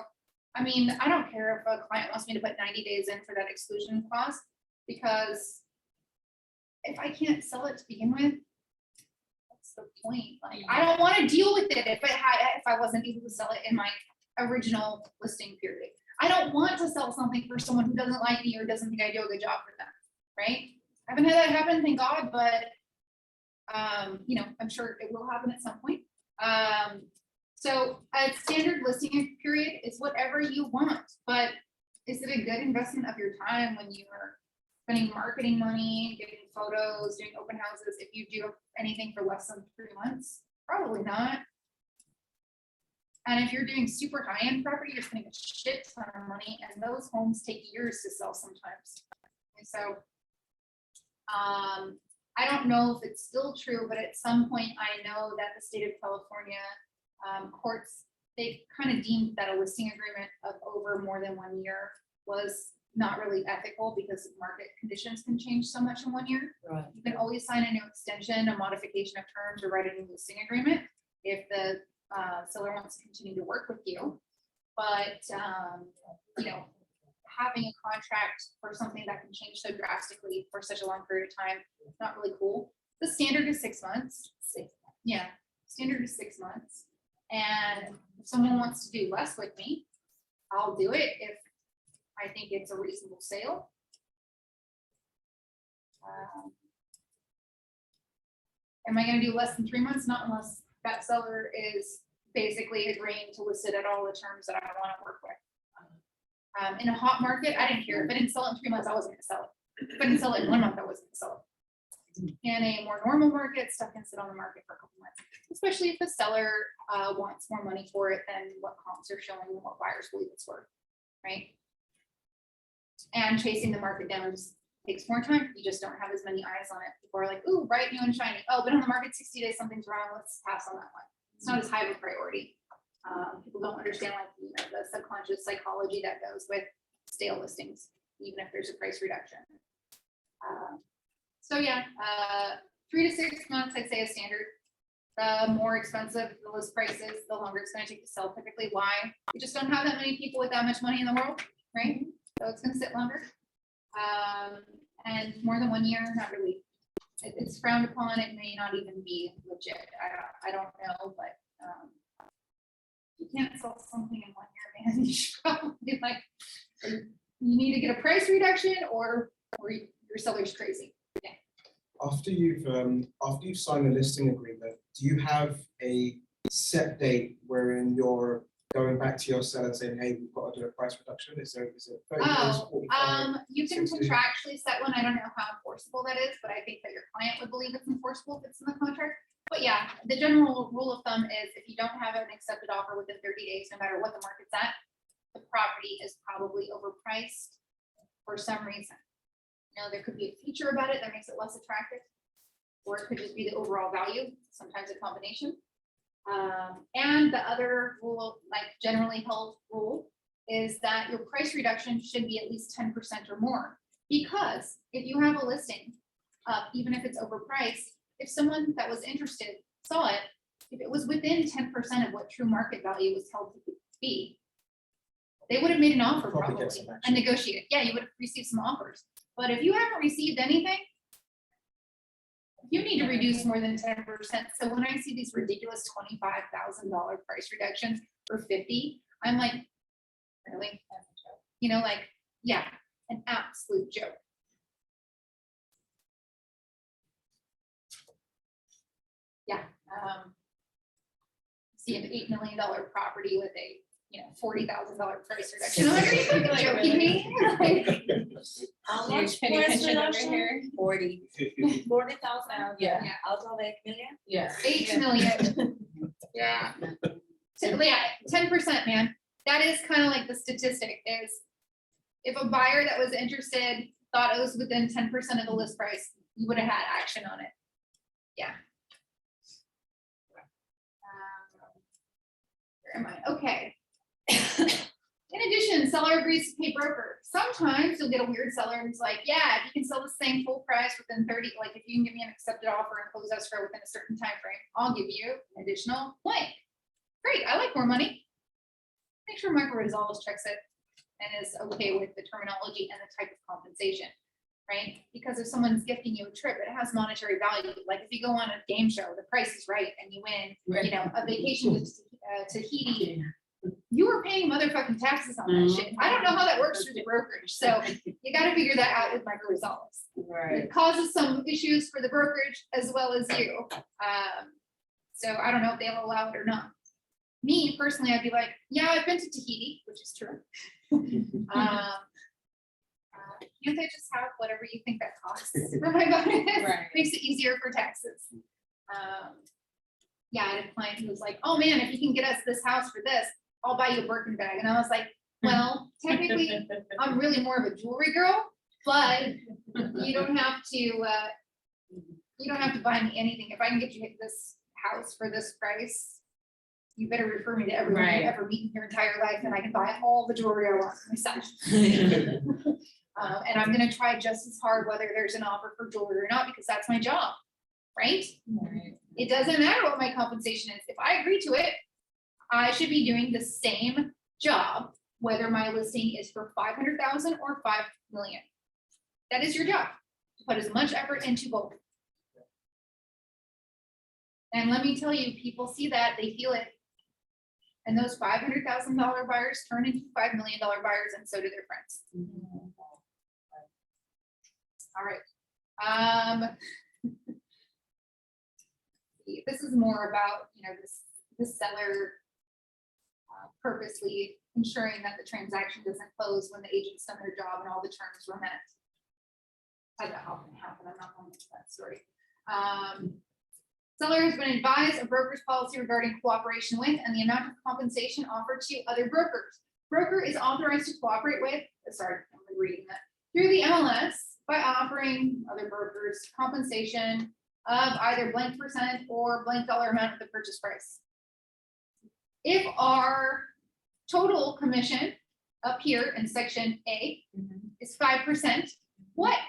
I mean, I don't care if a client wants me to put 90 days in for that exclusion clause, because if I can't sell it to begin with, what's the point? Like, I don't want to deal with it if I wasn't able to sell it in my original listing period. I don't want to sell something for someone who doesn't like me or doesn't think I do a good job for them, right? I haven't had that happen, thank God, but I'm sure it will happen at some point. So a standard listing period is whatever you want, but is it a good investment of your time when you are spending marketing money, getting photos, doing open houses, if you do anything for less than 3 months? Probably not. And if you're doing super high-end property, you're spending a shit ton of money, and those homes take years to sell sometimes. And so I don't know if it's still true, but at some point I know that the state of California courts, they've kind of deemed that a listing agreement of over more than 1 year was not really ethical, because market conditions can change so much in 1 year. Right. You can always sign a new extension, a modification of terms, or write a new listing agreement if the seller wants to continue to work with you. But having a contract for something that can change so drastically for such a long period of time, not really cool. The standard is 6 months. Yeah, standard is 6 months. And if someone wants to do less with me, I'll do it if I think it's a reasonable sale. Am I going to do less than 3 months? Not unless that seller is basically agreeing to list it at all the terms that I want to work with. In a hot market, I didn't care. If I didn't sell it in 3 months, I wasn't going to sell it. If I didn't sell it in 1 month, I wasn't going to sell it. In a more normal market, stuff can sit on the market for a couple months, especially if the seller wants more money for it than what comps are showing and what buyers believe it's worth, right? And chasing the market down just takes more time. You just don't have as many eyes on it. People are like, ooh, bright, new and shiny. Oh, been on the market 60 days, something's wrong. Let's pass on that one. It's not as high of a priority. People don't understand the subconscious psychology that goes with stale listings, even if there's a price reduction. So yeah, 3 to 6 months, I'd say is standard. The more expensive the list price is, the longer it's going to take to sell. Typically, why? We just don't have that many people with that much money in the world, right? So it's going to sit longer. And more than 1 year, not really. It's frowned upon. It may not even be legit. I don't know, but you can't sell something in 1 year, man. You should probably you need to get a price reduction, or your seller's crazy. Yeah. after you've signed the listing agreement, do you have a set date wherein you're going back to your seller saying, hey, we've got to do a price reduction? Is it 30 days, 45? You can 60? contractually set one. I don't know how enforceable that is, but I think that your client would believe it's enforceable if it's in the contract. But yeah, the general rule of thumb is if you don't have an accepted offer within 30 days, no matter what the market's at, the property is probably overpriced for some reason. You know, there could be a feature about it that makes it less attractive, or it could just be the overall value, sometimes a combination. And the other rule, like generally held rule, is that your price reduction should be at least 10% or more. Because if you have a listing, even if it's overpriced, if someone that was interested saw it, if it was within 10% of what true market value was held to be, they would have made an offer Probably probably get some and action. negotiated. Yeah, you would have received some offers. But if you haven't received anything, you need to reduce more than 10%. So when I see these ridiculous $25,000 price reductions for 50, I'm like, really? You know, like, yeah, an absolute joke. Yeah. See an $8 million property with a, $40,000 price reduction. I'm like, are you fucking joking me? How You're much paying price attention over reduction? here? 40. 40,000 Yeah. out of 8 million? Yeah. 8 million. Yeah. So, yeah, 10%, man. That is kind of like the statistic is if a buyer that was interested thought it was within 10% of the list price, you would have had action on it. Yeah. Where am I? Okay. In addition, seller agrees to pay broker. Sometimes you'll get a weird seller who's like, yeah, if you can sell the same full price within 30, like if you can give me an accepted offer and close escrow within a certain time frame, I'll give you an additional blank. Great, I like more money. Make sure Micro Resolves checks it and is okay with the terminology and the type of compensation, right? Because if someone's gifting you a trip, it has monetary value. Like if you go on a game show, the price is right and you win, a vacation to Tahiti, you are paying motherfucking taxes on that shit. I don't know how that works through the brokerage. So you got to figure that out with Micro Resolves. Right. It causes some issues for the brokerage as well as you. So I don't know if they'll allow it or not. Me personally, I'd be like, yeah, I've been to Tahiti, which is true. Can't they just have whatever you think that costs for my bonus? Right. Makes it easier for taxes. Yeah, I had a client who was like, oh man, if you can get us this house for this, I'll buy you a Birkin bag. And I was like, well, technically, I'm really more of a jewelry girl, but you don't have to buy me anything. If I can get you this house for this price, you better refer me to everyone you ever meet in your entire life, and I can buy all the jewelry I want for myself. And I'm gonna try just as hard whether there's an offer for jewelry or not, because that's my job, right? Right. It doesn't matter what my compensation is. If I agree to it, I should be doing the same job, whether my listing is for 500,000 or 5 million. That is your job, to put as much effort into both. And let me tell you, people see that, they feel it. And those $500,000 buyers turn into $5 million buyers, and so do their friends. All right. This is more about, this seller purposely ensuring that the transaction doesn't close when the agent's done their job and all the terms were met. Had that often happen. I'm not going into that story. Seller has been advised of broker's policy regarding cooperation with and the amount of compensation offered to other brokers. Broker is authorized to cooperate with, I'm reading that, through the MLS by offering other brokers compensation of either blank percent or blank dollar amount of the purchase price. If our total commission up here in section A is 5%, what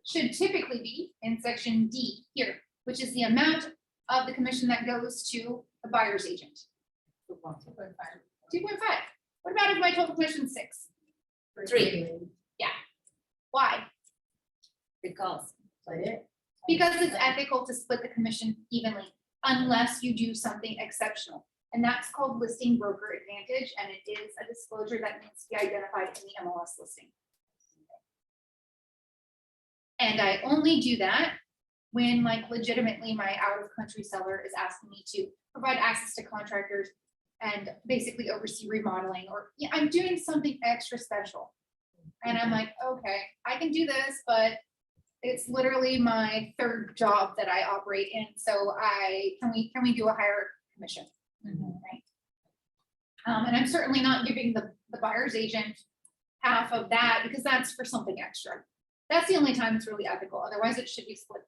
should typically be in section D here, which is the amount of the commission that goes to the buyer's agent? 2.5. What about if my total commission is 6? 3. Yeah. Why? Because. Because it's ethical to split the commission evenly unless you do something exceptional. And that's called listing broker advantage. And it is a disclosure that needs to be identified in the MLS listing. And I only do that when like legitimately my out of country seller is asking me to provide access to contractors and basically oversee remodeling, or yeah, I'm doing something extra special. And I'm like, okay, I can do this, but it's literally my third job that I operate in. So can we do a higher commission? Right. And I'm certainly not giving the buyer's agent half of that because that's for something extra. That's the only time it's really ethical. Otherwise it should be split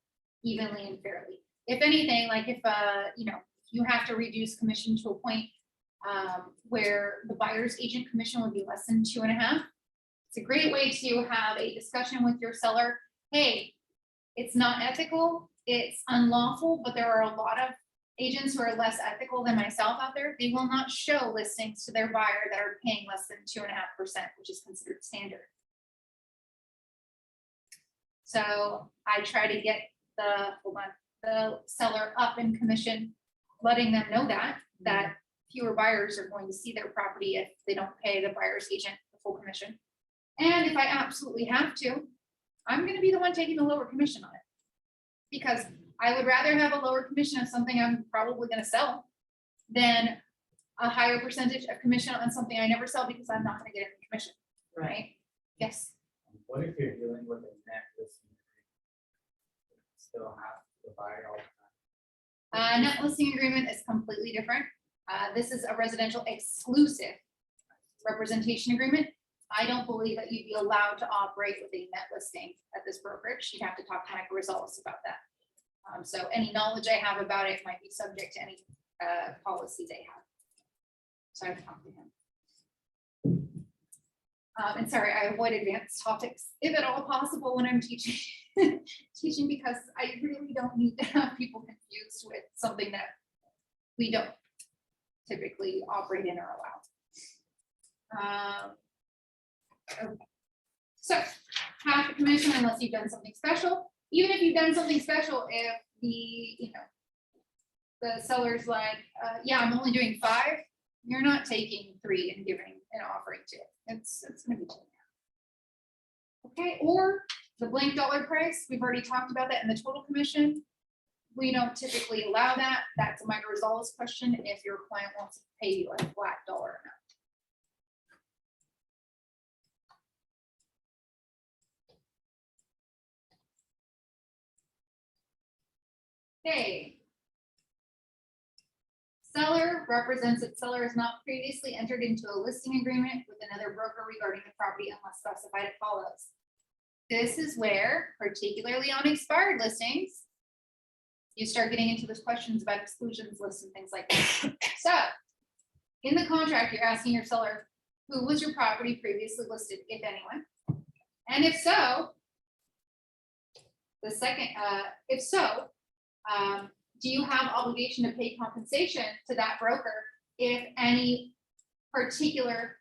evenly and fairly. If anything, like if, you know, you have to reduce commission to a point where the buyer's agent commission would be less than 2.5. It's a great way to have a discussion with your seller. Hey, it's not ethical, it's unlawful, but there are a lot of agents who are less ethical than myself out there. They will not show listings to their buyer that are paying less than 2.5%, which is considered standard. So I try to get the seller up in commission, letting them know that fewer buyers are going to see their property if they don't pay the buyer's agent the full commission. And if I absolutely have to, I'm gonna be the one taking the lower commission on it. Because I would rather have a lower commission of something I'm probably gonna sell than a higher percentage of commission on something I never sell because I'm not gonna get any commission, right? Yes. What if you're dealing with a net listing? Still have the buyer all the time? Net listing agreement is completely different. This is a residential exclusive representation agreement. I don't believe that you'd be allowed to operate with a net listing at this brokerage. You'd have to talk to Mike Rosales about that. So any knowledge I have about it might be subject to any policy they have. So I have to talk to him. And sorry, I avoid advanced topics if at all possible when I'm teaching, teaching because I really don't need to have people confused with something that we don't typically operate in or allow. Okay. So half the commission unless you've done something special. Even if you've done something special, if the the seller's like, yeah, I'm only doing 5, you're not taking 3 and giving an offering to it. It's gonna be 2.5. Okay, or the blank dollar price, we've already talked about that in the total commission. We don't typically allow that. That's a Mike Rosales question if your client wants to pay you a flat dollar amount. Okay. Seller represents that seller has not previously entered into a listing agreement with another broker regarding the property unless specified it follows. This is where, particularly on expired listings, you start getting into those questions about exclusions lists and things like that. So in the contract, you're asking your seller, who was your property previously listed, if anyone? And if so, the second, if so, do you have obligation to pay compensation to that broker if any particular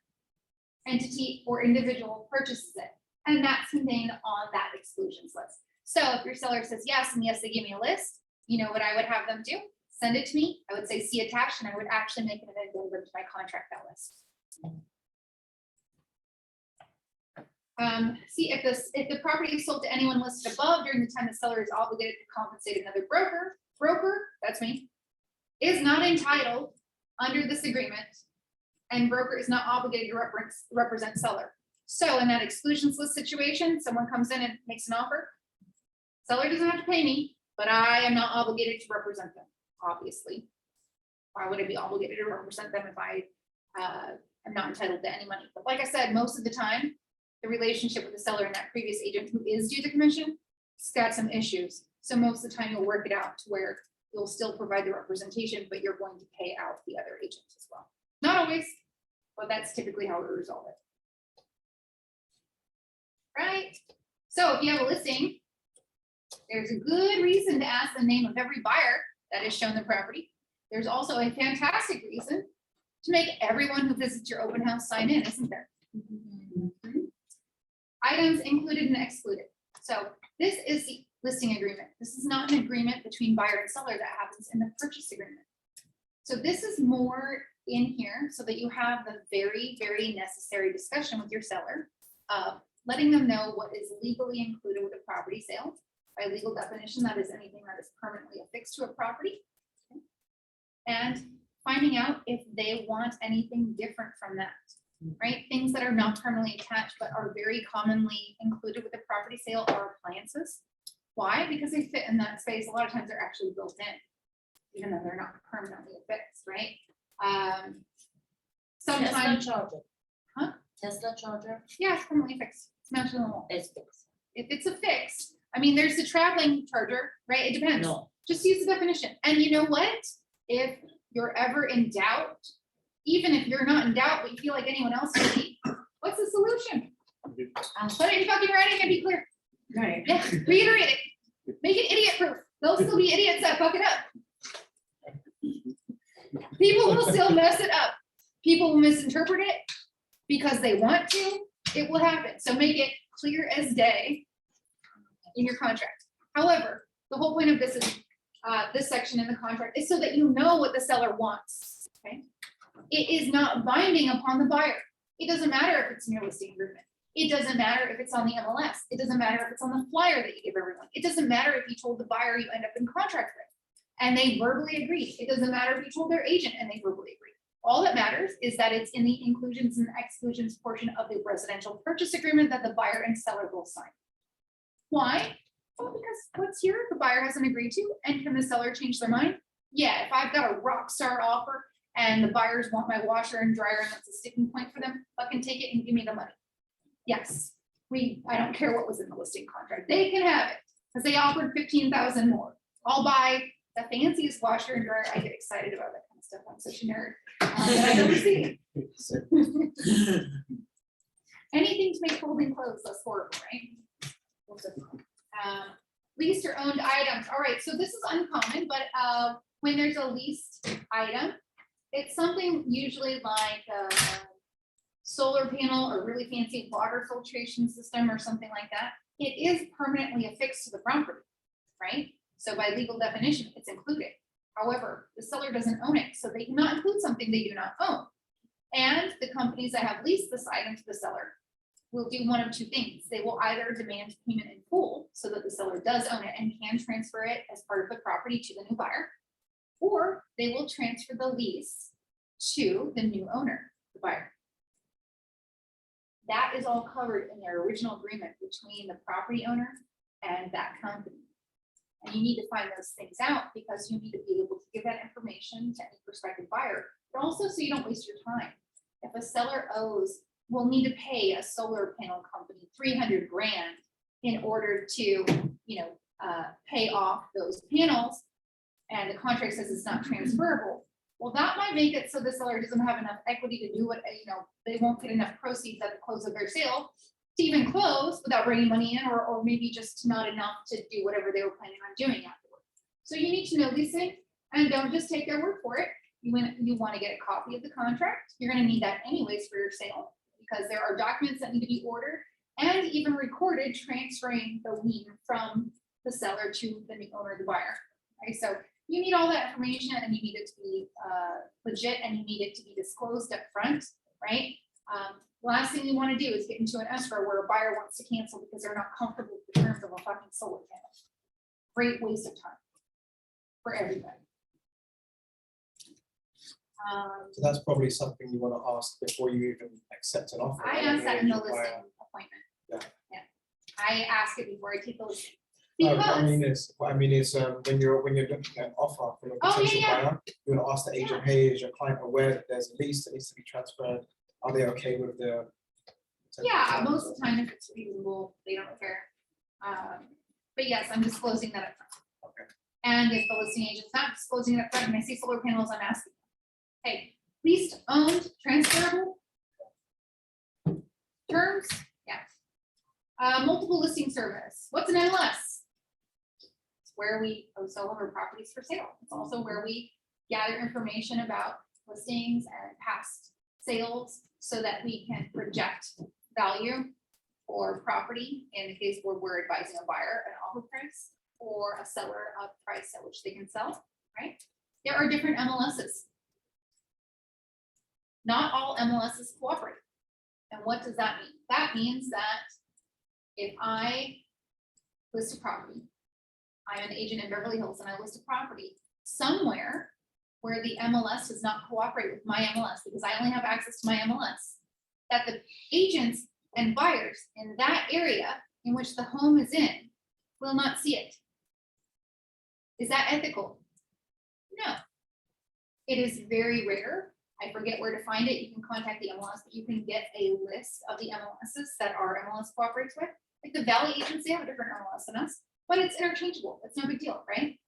entity or individual purchases it? And that's contained on that exclusions list. So if your seller says yes, and yes, they give me a list, you know what I would have them do? Send it to me. I would say see attached, and I would actually make an addendum to my contract that list. See if the property is sold to anyone listed above during the time the seller is obligated to compensate another broker, that's me, is not entitled under this agreement, and broker is not obligated to represent seller. So in that exclusions list situation, someone comes in and makes an offer. Seller doesn't have to pay me, but I am not obligated to represent them, obviously. Why would I be obligated to represent them if I am not entitled to any money? But like I said, most of the time, the relationship with the seller and that previous agent who is due the commission, it's got some issues. So most of the time you'll work it out to where you'll still provide the representation, but you're going to pay out the other agents as well. Not always, but that's typically how we resolve it. Right? So if you have a listing, there's a good reason to ask the name of every buyer that has shown the property. There's also a fantastic reason to make everyone who visits your open house sign in, isn't there? Mm-hmm. Items included and excluded. So this is the listing agreement. This is not an agreement between buyer and seller that happens in the purchase agreement. So this is more in here so that you have the very, very necessary discussion with your seller of letting them know what is legally included with a property sale By legal definition, that is anything that is permanently affixed to a property. And finding out if they want anything different from that, right? Things that are not permanently attached, but are very commonly included with a property sale are appliances. Why? Because they fit in that space. A lot of times they're actually built in, even though they're not permanently affixed, right? Tesla Sometimes, charger. Huh? Tesla charger yeah, it's permanently fixed. It's mounted on the wall. is fixed. If it's a fix, I mean, there's the traveling charger, right? It depends. No, Just use the definition. And you know what? If you're ever in doubt, even if you're not in doubt, but you feel like anyone else may be, what's the solution? Put it in fucking writing and be clear. Right. Yeah, reiterate it. Make it idiot proof. There'll still be idiots that fuck it up. People will still mess it up. People will misinterpret it because they want to. It will happen. So make it clear as day in your contract. However, the whole point of this is, this section in the contract is so that you know what the seller wants, okay? It is not binding upon the buyer. It doesn't matter if it's in your listing agreement. It doesn't matter if it's on the MLS. It doesn't matter if it's on the flyer that you give everyone. It doesn't matter if you told the buyer you end up in contract with and they verbally agreed. It doesn't matter if you told their agent and they verbally agreed. All that matters is that it's in the inclusions and exclusions portion of the residential purchase agreement that the buyer and seller will sign. Why? Well, because what's here, the buyer hasn't agreed to, and can the seller change their mind? Yeah, if I've got a rock star offer and the buyers want my washer and dryer and that's a sticking point for them, fucking take it and give me the money. Yes, I don't care what was in the listing contract. They can have it because they offered 15,000 more. I'll buy the fanciest washer and dryer. I get excited about that kind of stuff. I'm such a nerd. But I don't see it. Anything to make folding clothes less horrible, right? Leased or owned items. All right, so this is uncommon, but when there's a leased item, it's something usually like a solar panel or really fancy water filtration system or something like that. It is permanently affixed to the property, right? So by legal definition, it's included. However, the seller doesn't own it, so they cannot include something they do not own. And the companies that have leased this item to the seller will do one of two things. They will either demand payment in full so that the seller does own it and can transfer it as part of the property to the new buyer, or they will transfer the lease to the new owner, the buyer. That is all covered in their original agreement between the property owner and that company. And you need to find those things out because you need to be able to give that information to any prospective buyer, but also so you don't waste your time. If a seller owes, will need to pay a solar panel company 300 grand in order to, pay off those panels, and the contract says it's not transferable. Well, that might make it so the seller doesn't have enough equity to do what, they won't get enough proceeds at the close of their sale to even close without bringing money in, or maybe just not enough to do whatever they were planning on doing afterwards. So you need to know these things and don't just take their word for it. You want to get a copy of the contract. You're going to need that anyways for your sale because there are documents that need to be ordered and even recorded transferring the lien from the seller to the new owner, the buyer. Okay, so you need all that information and you need it to be legit and you need it to be disclosed up front, right? Last thing you want to do is get into an escrow where a buyer wants to cancel because they're not comfortable with the terms of a fucking solar panel. Great waste of time for everybody. So that's probably something you want to ask before you even accept an offer. I right? ask that in the Your buyer. listing appointment. Yeah. Yeah. I ask it before I take the listing. No, Because, what I mean is when you're looking at an offer from a Oh, yeah, potential yeah. buyer, you want to ask the agent, hey, is your client aware that there's a lease that needs to be transferred? Are they okay with the? yeah, most of the time if it's reasonable, they don't care. But yes, I'm disclosing that up front. Okay. And if the listing agent's not disclosing it up front and I see solar panels, I'm asking, hey, leased, owned, transferable? Terms, yeah. Multiple listing service. What's an MLS? It's where we post all of our properties for sale. It's also where we gather information about listings and past sales so that we can project value for property in the case where we're advising a buyer an offer price or a seller a price at which they can sell, right? There are different MLSs. Not all MLSs cooperate. And what does that mean? That means that if I list a property I'm an agent in Beverly Hills and I list a property somewhere where the MLS does not cooperate with my MLS because I only have access to my MLS, that the agents and buyers in that area in which the home is in will not see it. Is that ethical? No. It is very rare. I forget where to find it. You can contact the MLS, but you can get a list of the MLSs that our MLS cooperates with. Like the Valley Agency have a different MLS than us, but it's interchangeable. It's no big deal, right?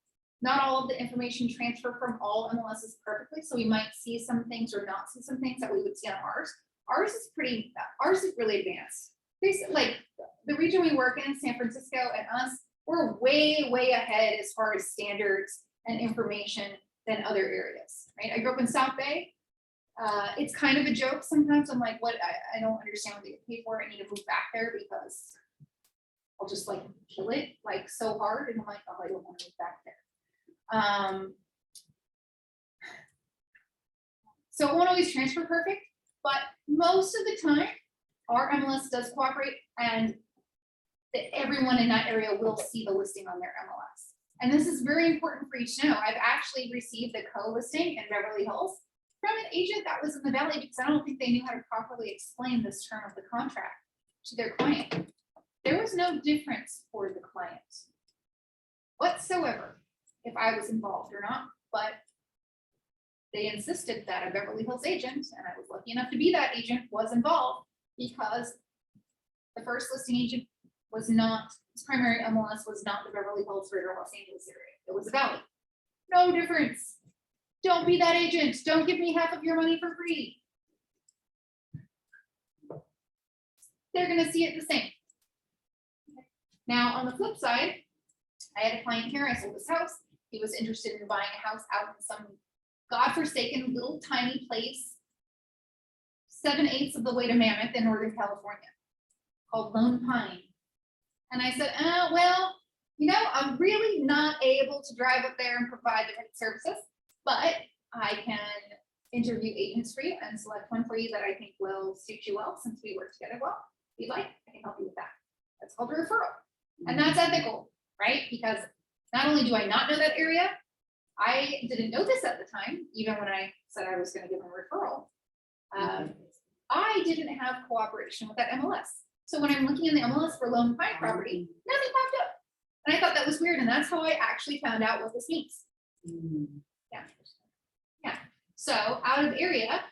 Not all of the information transfer from all MLSs perfectly, so we might see some things or not see some things that we would see on ours. Ours is really advanced. Basically, like the region we work in, San Francisco and us, we're way, way ahead as far as standards and information than other areas, right? I grew up in South Bay. It's kind of a joke sometimes. I'm like, what? I don't understand what they get paid for. I need to move back there because I'll just like kill it like so hard. And I'm like, oh, I don't want to move back there. So it won't always transfer perfect, but most of the time our MLS does cooperate and everyone in that area will see the listing on their MLS. And this is very important for you to know. I've actually received a co-listing in Beverly Hills from an agent that was in the Valley because I don't think they knew how to properly explain this term of the contract to their client. There was no difference for the client whatsoever if I was involved or not, but they insisted that a Beverly Hills agent, and I was lucky enough to be that agent, was involved because the first listing agent was not, his primary MLS was not the Beverly Hills, Greater Los Angeles area. It was a Valley. No difference. Don't be that agent. Don't give me half of your money for free. They're going to see it the same. Now, on the flip side, I had a client here. I sold this house. He was interested in buying a house out in some godforsaken little tiny place, 7/8 of the way to Mammoth in Northern California, called Lone Pine. And I said, well, you know, I'm really not able to drive up there and provide the right services, but I can interview agents for you and select one for you that I think will suit you well since we work together well. If you'd like, I can help you with that. That's called a referral. And that's ethical, right? Because not only do I not know that area, I didn't know this at the time, even when I said I was going to give them a referral. I didn't have cooperation with that MLS. So when I'm looking in the MLS for Lone Pine property, nothing popped up. And I thought that was weird. And that's how I actually found out what this means. Yeah. Yeah. So out of area,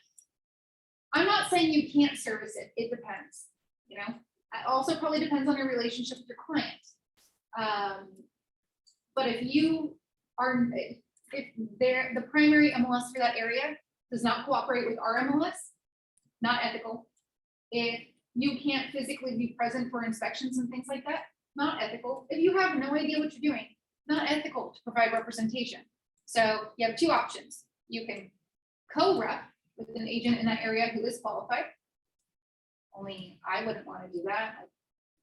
I'm not saying you can't service it. It depends. You know, it also probably depends on your relationship with your client. But if you are, if they're the primary MLS for that area does not cooperate with our MLS, not ethical. If you can't physically be present for inspections and things like that, not ethical. If you have no idea what you're doing, not ethical to provide representation. So you have two options. You can co-rep with an agent in that area who is qualified. Only I wouldn't want to do that.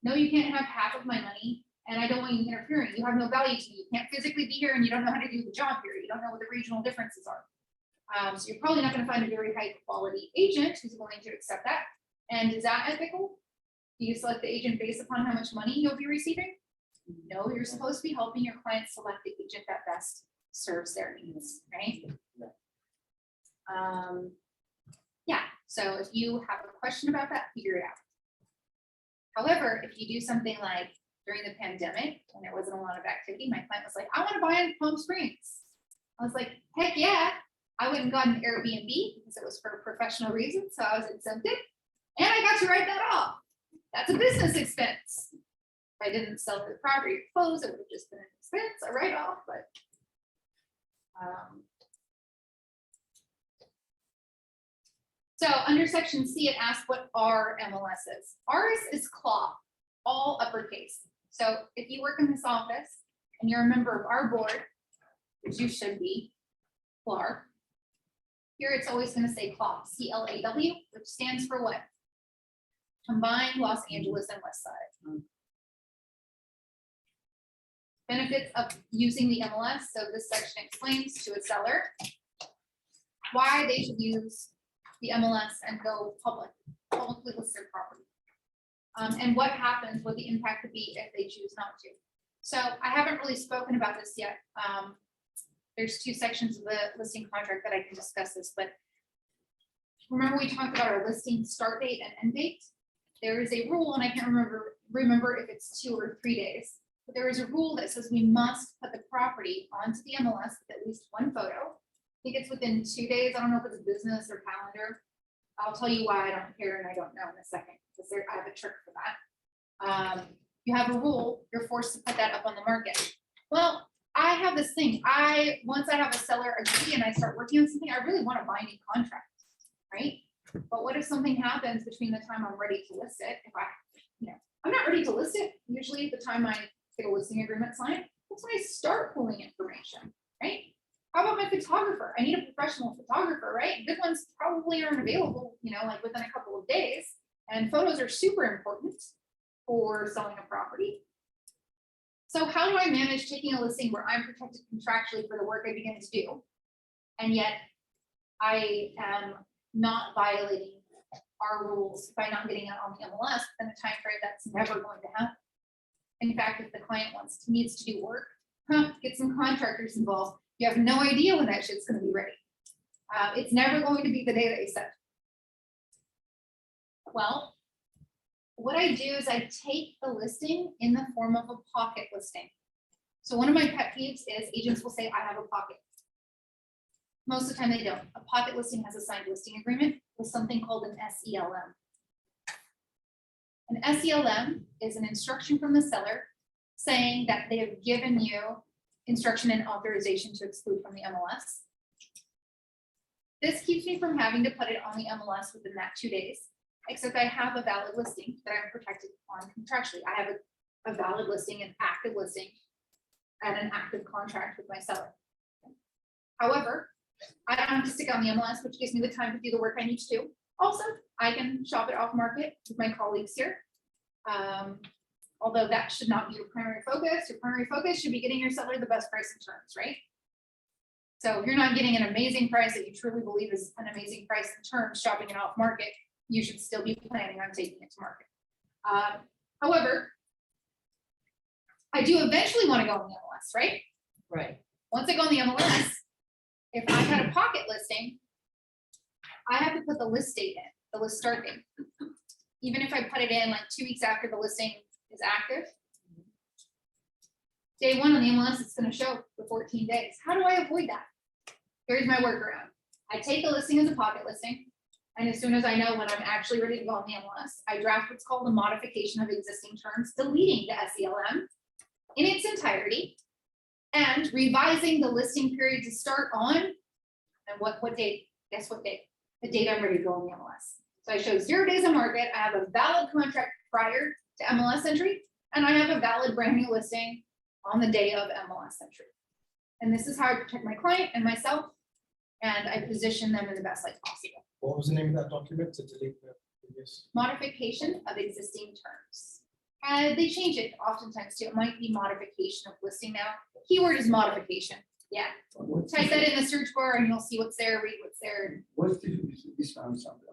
No, you can't have half of my money and I don't want you interfering. You have no value to me. You can't physically be here and you don't know how to do the job here. You don't know what the regional differences are. So you're probably not going to find a very high quality agent who's willing to accept that. And is that ethical? Do you select the agent based upon how much money you'll be receiving? No, you're supposed to be helping your client select the agent that best serves their needs, right? Yeah, so if you have a question about that, figure it out. However, if you do something like during the pandemic, when there wasn't a lot of activity, my client was like, I want to buy in Palm Springs. I was like, heck yeah. I went and got an Airbnb because it was for professional reasons, so I was exempted. And I got to write that off. That's a business expense. If I didn't sell the property or close, it would have just been an expense, a write-off, but so under section C, it asks what our MLS is. Ours is CLAW, all uppercase. So if you work in this office and you're a member of our board, which you should be, CLAW, here it's always going to say CLAW, C-L-A-W, which stands for what? Combined Los Angeles and West Side. Benefits of using the MLS. So this section explains to a seller why they should use the MLS and go publicly list their property. And what happens, what the impact could be if they choose not to. So I haven't really spoken about this yet. There's two sections of the listing contract that I can discuss this, but remember we talked about our listing start date and end date? There is a rule, and I can't remember if it's 2 or 3 days, but there is a rule that says we must put the property onto the MLS with at least one photo. I think it's within 2 days. I don't know if it's a business or calendar. I'll tell you why I don't care and I don't know in a second, because I have a trick for that. You have a rule, you're forced to put that up on the market. Well, I have this thing, once I have a seller agree and I start working on something, I really want a binding contract, right? But what if something happens between the time I'm ready to list it? If I'm not ready to list it, usually at the time I get a listing agreement signed, that's when I start pulling information, right? How about my photographer? I need a professional photographer, right? Good ones probably aren't available, like within a couple of days. And photos are super important for selling a property. So how do I manage taking a listing where I'm protected contractually for the work I begin to do, and yet I am not violating our rules by not getting it on the MLS in a time frame that's never going to happen? In fact, if the client needs to do work, get some contractors involved. You have no idea when that shit's going to be ready. It's never going to be the day they said. Well, what I do is I take the listing in the form of a pocket listing. So one of my pet peeves is agents will say, I have a pocket. Most of the time they don't. A pocket listing has a signed listing agreement with something called an SELM. An SELM is an instruction from the seller saying that they have given you instruction and authorization to exclude from the MLS. This keeps me from having to put it on the MLS within that 2 days, except I have a valid listing that I'm protected on contractually. I have a valid listing, an active listing, and an active contract with my seller. However, I don't have to stick on the MLS, which gives me the time to do the work I need to do. Also, I can shop it off market with my colleagues here. Although that should not be your primary focus. Your primary focus should be getting your seller the best price and terms, right? So if you're not getting an amazing price that you truly believe is an amazing price and terms, shopping it off market, you should still be planning on taking it to market. However, I do eventually want to go on the MLS, right? Right. Once I go on the MLS, if I had a pocket listing, I have to put the list date in, the list start date. Even if I put it in like 2 weeks after the listing is active, day one on the MLS, it's going to show for 14 days. How do I avoid that? Here's my workaround. I take the listing as a pocket listing, and as soon as I know when I'm actually ready to go on the MLS, I draft what's called a modification of existing terms, deleting the SELM in its entirety and revising the listing period to start on, and what date? Guess what date? The date I'm ready to go on the MLS. So I show 0 days on market. I have a valid contract prior to MLS entry, and I have a valid brand new listing on the day of MLS entry. And this is how I protect my client and myself, and I position them in the best light possible. What was the name of that document to delete the previous? Modification of existing terms. They change it oftentimes too. It might be modification of listing now. Keyword is modification. Yeah. Type that in the search bar and you'll see what's there, read what's there. What's the difference with this one? SELM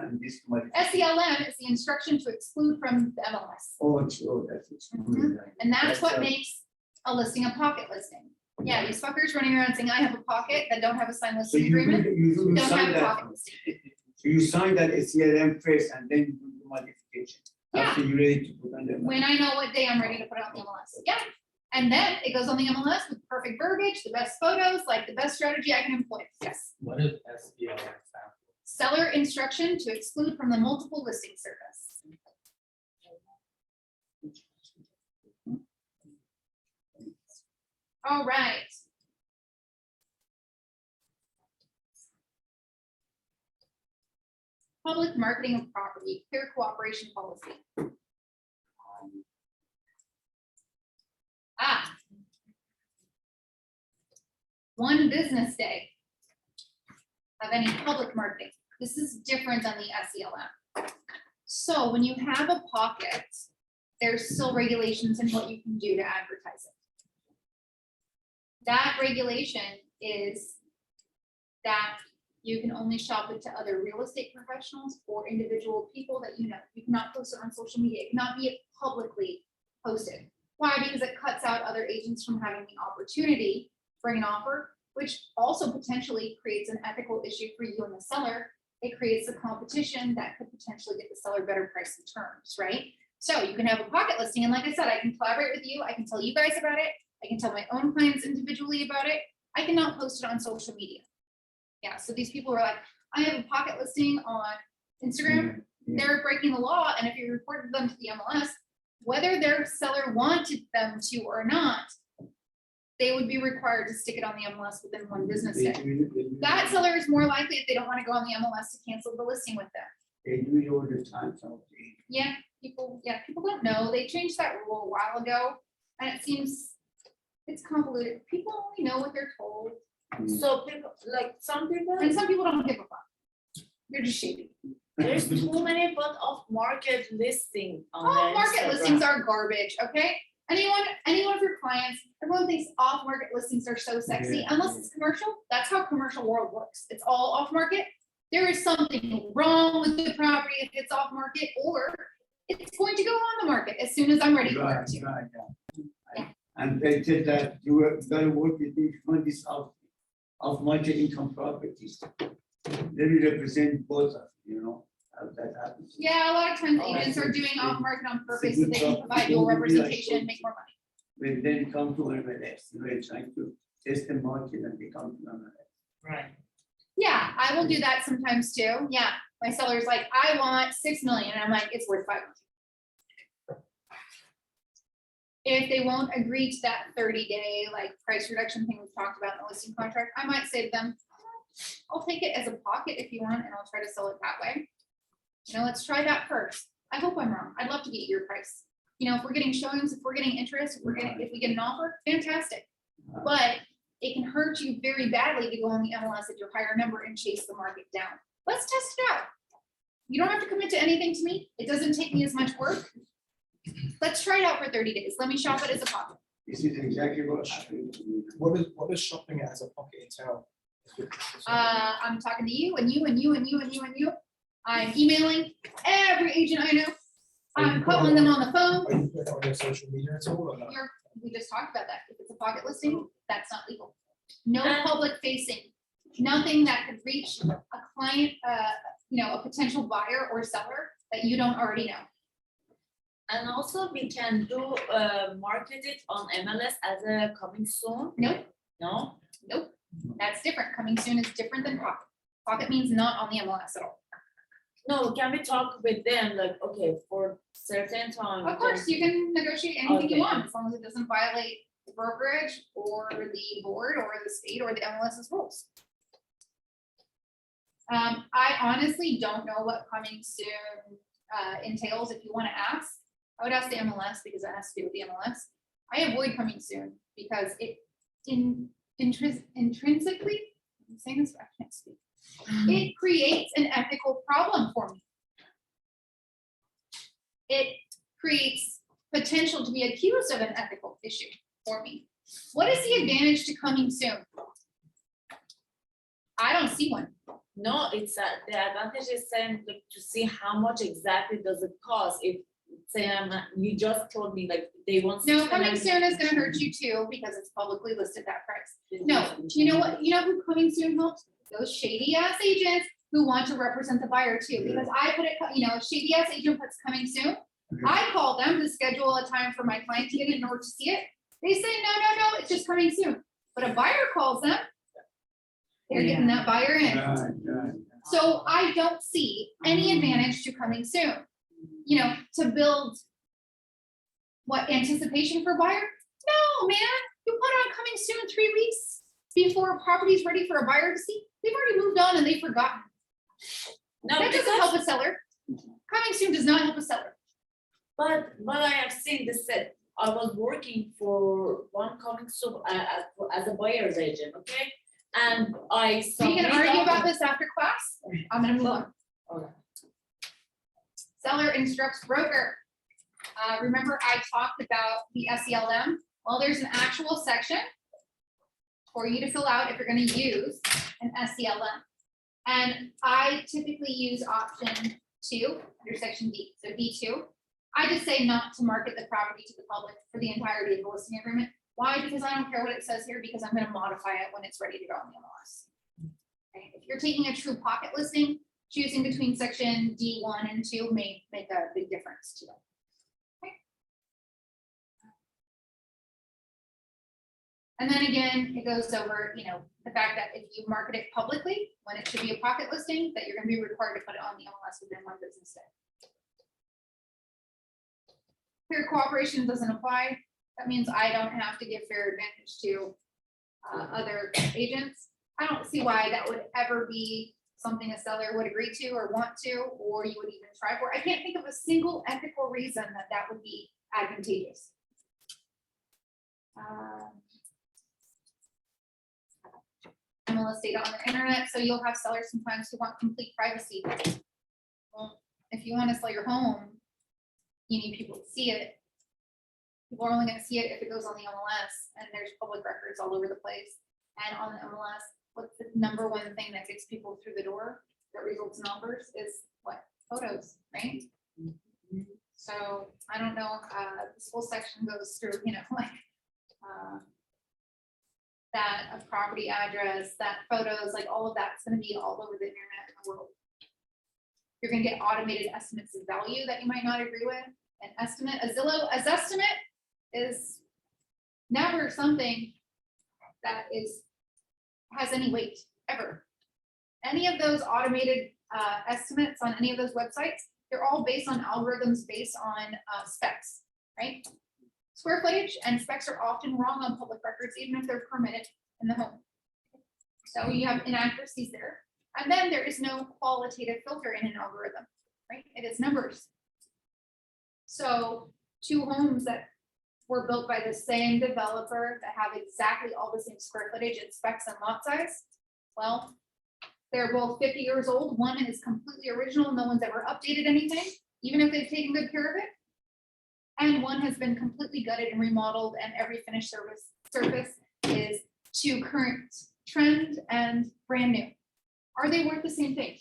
and this one? SELM is the instruction to exclude from the MLS. Oh, that's it. And that's what makes a listing a pocket listing. Yeah, these fuckers running around saying, I have a pocket that don't have a signed So listing agreement, you don't sign have a that, pocket listing. so you sign that SELM first and then you do the modification. Yeah. After you're ready to put on the. When I know what day I'm ready to put it on the MLS. Yeah. And then it goes on the MLS with perfect verbiage, the best photos, like the best strategy I can employ. Yes. What is SBL stand for? Seller instruction to exclude from the multiple listing service. All right. Public marketing of property, clear cooperation policy. One business day of any public marketing. This is different than the SELM. So when you have a pocket, there's still regulations in what you can do to advertise it. That regulation is that you can only shop it to other real estate professionals or individual people that you know. You cannot post it on social media. It cannot be publicly posted. Why? Because it cuts out other agents from having the opportunity to bring an offer, which also potentially creates an ethical issue for you and the seller. It creates a competition that could potentially get the seller better price and terms, right? So you can have a pocket listing, and like I said, I can collaborate with you, I can tell you guys about it, I can tell my own clients individually about it. I cannot post it on social media. Yeah, so these people are like, I have a pocket listing on Instagram, they're breaking the law, and if you reported them to the MLS, whether their seller wanted them to or not, they would be required to stick it on the MLS within one business day. That seller is more likely, if they don't want to go on the MLS, to cancel the listing with them. They do it all the time, so. Yeah, people don't know. They changed that rule a while ago, and it seems it's convoluted. People only know what they're told, So people, like some people, and some people don't give a fuck. They're just shady. there's too many but off market listing on Off their market Instagram. listings are garbage, okay? Any one of your clients, everyone thinks off market listings are so sexy, unless it's commercial. That's how commercial world works. It's all off market. There is something wrong with the property if it's off market, or it's going to go on the market as soon as I'm ready for Right, it to. right, Yeah. yeah. And they said that you are gonna work with these fund of market income properties. They will represent both of, you know, how that happens. Yeah, a lot of times Oh, agents I are see. doing off market on purpose It's a so good they can job. provide dual It would be like representation and make so- more money. When they come to MLS, you know, they're trying to test the market and they come to MLS. Right. Yeah, I will do that sometimes too. Yeah, my seller's like, I want 6 million, and I'm like, it's worth 5 million. If they won't agree to that 30-day like price reduction thing we've talked about in the listing contract, I might say to them, I'll take it as a pocket if you want, and I'll try to sell it that way. You know, let's try that first. I hope I'm wrong. I'd love to get your price. You know, if we're getting showings, if we're getting interest, if we get an offer, fantastic. But it can hurt you very badly to go on the MLS at your higher number and chase the market down. Let's test it out. You don't have to commit to anything to me. It doesn't take me as much work. Let's try it out for 30 days. Let me shop it as a pocket. This is exactly what happened to me. What does shopping it as a pocket entail? I'm talking to you and you and you and you and you and you. I'm emailing every agent I know. I'm calling them on the phone. Are you putting it on your social media at all or not? We just talked about that. If it's a pocket listing, that's not legal. No And- public facing, nothing that could reach a client, you know, a potential buyer or seller that you don't already know. And also we can do market it on MLS as a coming soon. Nope, No, nope, that's different. Coming soon is different than pocket. Pocket means not on the MLS at all. no, can we talk with them like, okay, for certain time? Of course, you can negotiate anything you Okay. want, as long as it doesn't violate the brokerage or the board or the state or the MLS's rules. I honestly don't know what coming soon entails. If you want to ask, I would ask the MLS because that has to do with the MLS. I avoid coming soon because it intrinsically, I'm saying this, but I can't speak. It creates an ethical problem for me. It creates potential to be accused of an ethical issue for me. What is the advantage to coming soon? I don't see one. No, it's the advantage is saying like to see how much exactly does it cost if say you just told me like they want. No, 600. coming soon is gonna hurt you too because it's publicly listed that price. No, you know what, you know who coming soon helps? Those shady ass agents who want to represent the buyer too, because I put it, you know, a shady ass agent puts coming soon. I call them to schedule a time for my client to get it in order to see it. They say, no, it's just coming soon. But a buyer calls them. They're getting that buyer in. Right. So I don't see any advantage to coming soon. You know, to build what, anticipation for buyer? No, man, you put on coming soon 3 weeks before a property's ready for a buyer to see. They've already moved on and they've forgotten. No, That doesn't because- help a seller. Coming soon does not help a seller. But I have seen this set. I was working for one coming soon as a buyer's agent, okay? And I We saw. can argue about this after class. I'm gonna move on. Okay. Seller instructs broker. Remember I talked about the SELM? Well, there's an actual section for you to fill out if you're gonna use an SELM. And I typically use option 2 under section D. So D2, I just say not to market the property to the public for the entirety of the listing agreement. Why? Because I don't care what it says here, because I'm gonna modify it when it's ready to go on the MLS. Okay, if you're taking a true pocket listing, choosing between section D1 and 2 may make a big difference to them. Okay. And then again, it goes over, the fact that if you market it publicly, when it should be a pocket listing, that you're gonna be required to put it on the MLS within 1 business day. Fair cooperation doesn't apply. That means I don't have to give fair advantage to other agents. I don't see why that would ever be something a seller would agree to or want to, or you would even try for. I can't think of a single ethical reason that that would be advantageous. MLS data on the internet, so you'll have sellers sometimes who want complete privacy. Well, if you want to sell your home, you need people to see it. People are only going to see it if it goes on the MLS, and there's public records all over the place. And on the MLS, what's the number one thing that gets people through the door that results in offers is what? Photos, right? So I don't know, this whole section goes through, that a property address, that photos, like all of that's gonna be all over the internet in the world. You're gonna get automated estimates of value that you might not agree with. An estimate, a Zillow, as estimate is never something that has any weight ever. Any of those automated estimates on any of those websites, they're all based on algorithms based on specs, right? Square footage and specs are often wrong on public records, even if they're permitted in the home. So you have inaccuracies there. And then there is no qualitative filter in an algorithm, right? It is numbers. So 2 homes that were built by the same developer that have exactly all the same square footage and specs and lot size, well, they're both 50 years old. One is completely original. No one's ever updated anything, even if they've taken good care of it. And one has been completely gutted and remodeled, and every finished surface is to current trend and brand new. Are they worth the same thing?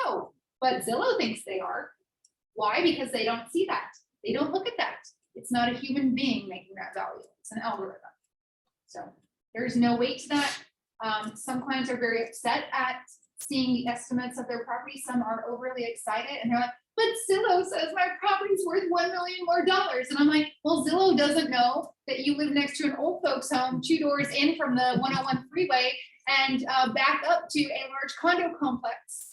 No, but Zillow thinks they are. Why? Because they don't see that. They don't look at that. It's not a human being making that value. It's an algorithm. So there's no weight to that. Some clients are very upset at seeing the estimates of their property. Some are overly excited and they're like, but Zillow says my property's worth $1 million more. And I'm like, well, Zillow doesn't know that you live next to an old folks home 2 doors in from the 101 freeway and back up to a large condo complex.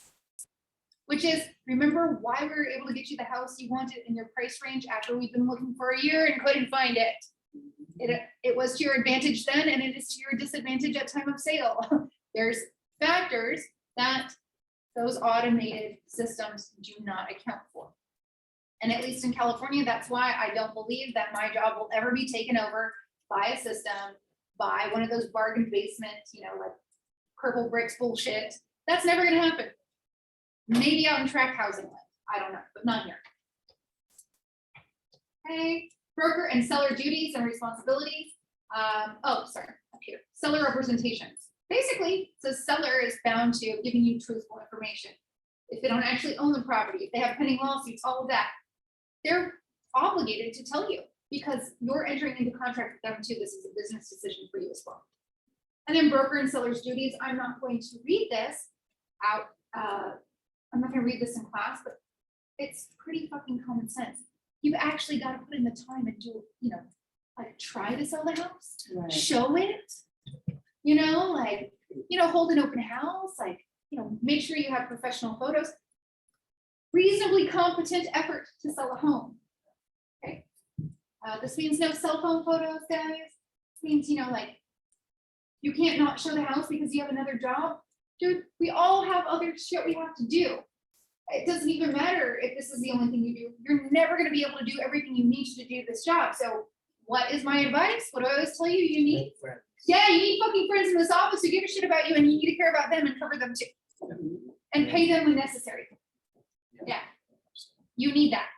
Which is, remember why we were able to get you the house you wanted in your price range after we've been looking for a year and couldn't find it. It was to your advantage then, and it is to your disadvantage at time of sale. There's factors that those automated systems do not account for. And at least in California, that's why I don't believe that my job will ever be taken over by a system, by one of those bargain basement, like purple bricks bullshit. That's never gonna happen. Maybe out in tract housing land, I don't know, but not here. Okay, broker and seller duties and responsibilities. Sorry, up here, seller representations. Basically, the seller is bound to giving you truthful information. If they don't actually own the property, if they have pending lawsuits, all of that, they're obligated to tell you because you're entering into contract with them too. This is a business decision for you as well. And then broker and seller's duties. I'm not going to read this out. I'm not going to read this in class, but it's pretty fucking common sense. You've actually got to put in the time and do, like try to sell the house, Right. show it, hold an open house, make sure you have professional photos, reasonably competent effort to sell a home. Okay. This means no cell phone photos, guys. This means, you can't not show the house because you have another job. Dude, we all have other shit we have to do. It doesn't even matter if this is the only thing you do. You're never going to be able to do everything you need to do this job. So what is my advice? What do I always tell you? You need, you need fucking friends in this office who give a shit about you, and you need to care about them and cover them too. And pay them when necessary. Yeah, you need that.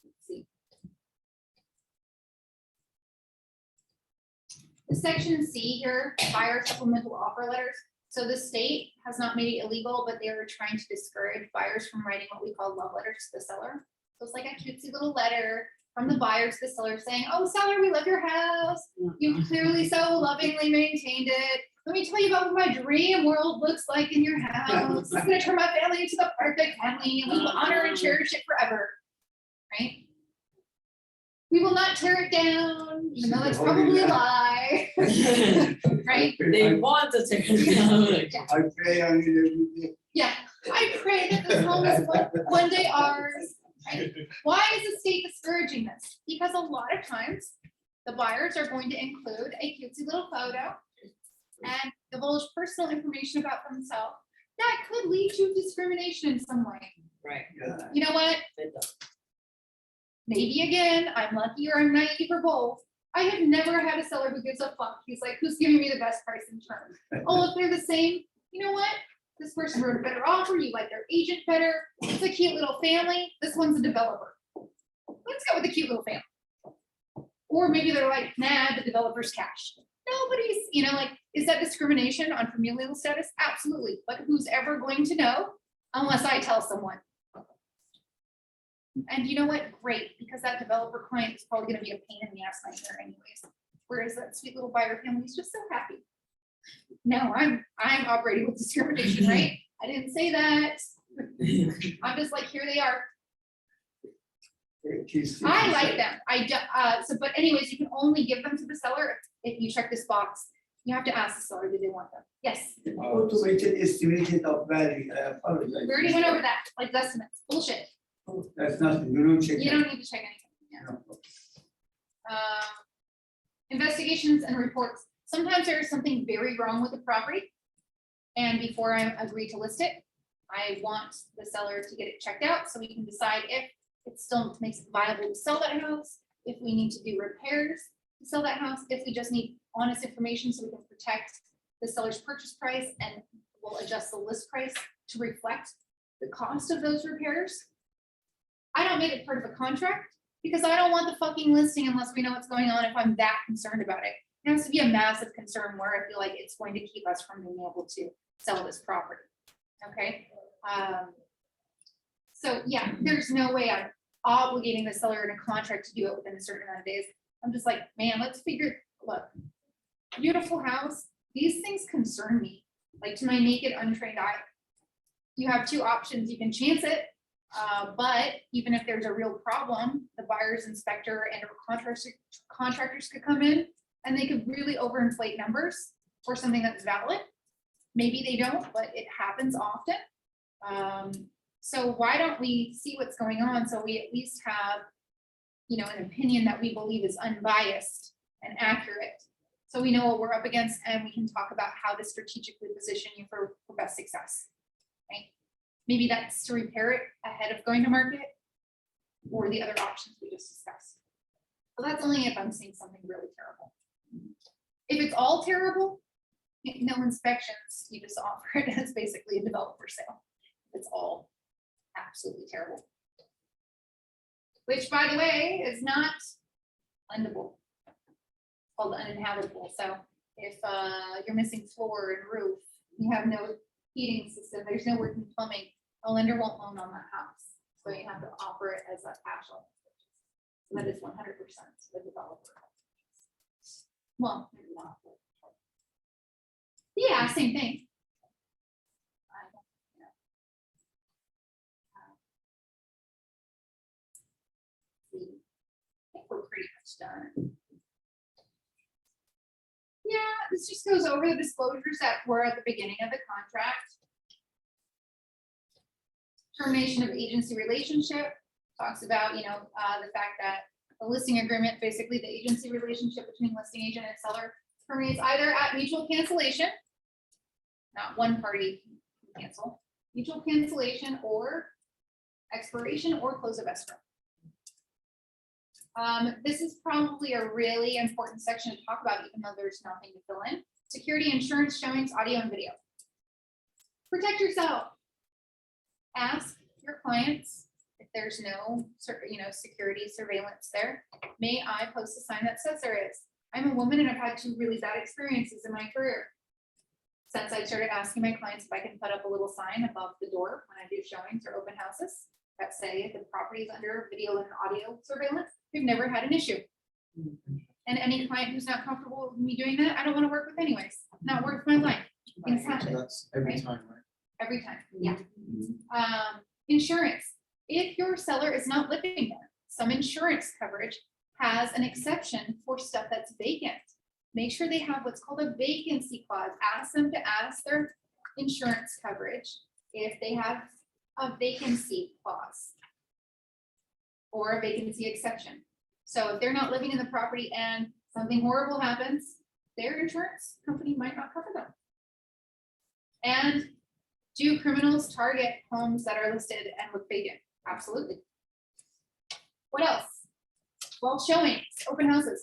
Let's see. The section C here, buyer supplemental offer letters. So the state has not made it illegal, but they are trying to discourage buyers from writing what we call love letters to the seller. So it's like a cutesy little letter from the buyer to the seller saying, oh, seller, we love your house. You've clearly so lovingly maintained it. Let me tell you about what my dream world looks like in your house. It's gonna turn my family into the perfect family, and we will honor and cherish it forever, right? We will not tear it down, even though that's probably a lie, right? They want to take it down. I pray on it every day. Yeah, I pray that this home is one day ours. Right? Why is the state discouraging this? Because a lot of times, the buyers are going to include a cutesy little photo and divulge personal information about themselves that could lead to discrimination in some way. Right. Yeah. You know what? They don't. Maybe again, I'm lucky or I'm naive or both. I have never had a seller who gives a fuck. He's like, who's giving me the best price in terms? Oh, if they're the same, you know what? This person wrote a better offer. You like their agent better. It's a cute little family. This one's a developer. Let's go with the cute little family. Or maybe they're like, nah, the developer's cash. Nobody's, you know, like, is that discrimination on familial status? Absolutely. But who's ever going to know unless I tell someone? And you know what? Great, because that developer client is probably gonna be a pain in the ass nightmare anyways. Whereas that sweet little buyer family is just so happy. No, I'm operating with discrimination, right? I didn't say that. I'm just like, here they are. I like them. I do, but anyways, you can only give them to the seller if you check this box. You have to ask the seller, do they want them? Yes. Automated estimation of value, I apologize. We already went over that, like estimates, bullshit. That's nothing, you don't check. You don't need to check anything. Yeah. Investigations and reports. Sometimes there is something very wrong with the property. And before I agree to list it, I want the seller to get it checked out so we can decide if it still makes it viable to sell that house, if we need to do repairs to sell that house, if we just need honest information so we can protect the seller's purchase price, and we'll adjust the list price to reflect the cost of those repairs. I don't make it part of a contract because I don't want the fucking listing unless we know what's going on if I'm that concerned about it. It has to be a massive concern where I feel like it's going to keep us from being able to sell this property. Okay. So yeah, there's no way I'm obligating the seller in a contract to do it within a certain amount of days. I'm just like, man, look, beautiful house. These things concern me, like to my naked, untrained eye. You have two options. You can chance it, but even if there's a real problem, the buyer's inspector and contractors could come in and they could really overinflate numbers for something that's valid. Maybe they don't, but it happens often. So why don't we see what's going on so we at least have, you know, an opinion that we believe is unbiased and accurate. So we know what we're up against and we can talk about how to strategically position you for best success, right? Maybe that's to repair it ahead of going to market or the other options we just discussed. So that's only if I'm seeing something really terrible. If it's all terrible, no inspections, you just offer it as basically a developer sale. It's all absolutely terrible. Which, by the way, is not lendable. It's called uninhabitable. So if you're missing floor and roof, you have no heating system, there's no working plumbing, a lender won't loan on that house. So you have to offer it as a cash loan. So that is 100% the developer. Well, maybe not. Yeah, same thing. I think we're pretty much done. Yeah, this just goes over the disclosures that were at the beginning of the contract. Termination of agency relationship talks about, you know, the fact that the listing agreement, basically the agency relationship between listing agent and seller, terminates either at mutual cancellation, not one party can cancel, mutual cancellation or expiration or close of escrow. This is probably a really important section to talk about, even though there's nothing to fill in. Security, insurance, showings, audio and video. Protect yourself. Ask your clients if there's no, you know, security surveillance there. May I post a sign that says there is? I'm a woman and I've had 2 really bad experiences in my career. since I started asking my clients if I can put up a little sign above the door when I do showings or open houses that say the property is under video and audio surveillance, we've never had an issue. And any client who's not comfortable with me doing that, I don't want to work with anyways, not worth my life, things So happen that's every right? time, right? every time, yeah. Insurance, if your seller is not living there, some insurance coverage has an exception for stuff that's vacant. Make sure they have what's called a vacancy clause. Ask them to ask their insurance coverage if they have a vacancy clause or a vacancy exception. So if they're not living in the property and something horrible happens, their insurance company might not cover them. And do criminals target homes that are listed and look vacant? Absolutely. What else? Well, showings, open houses.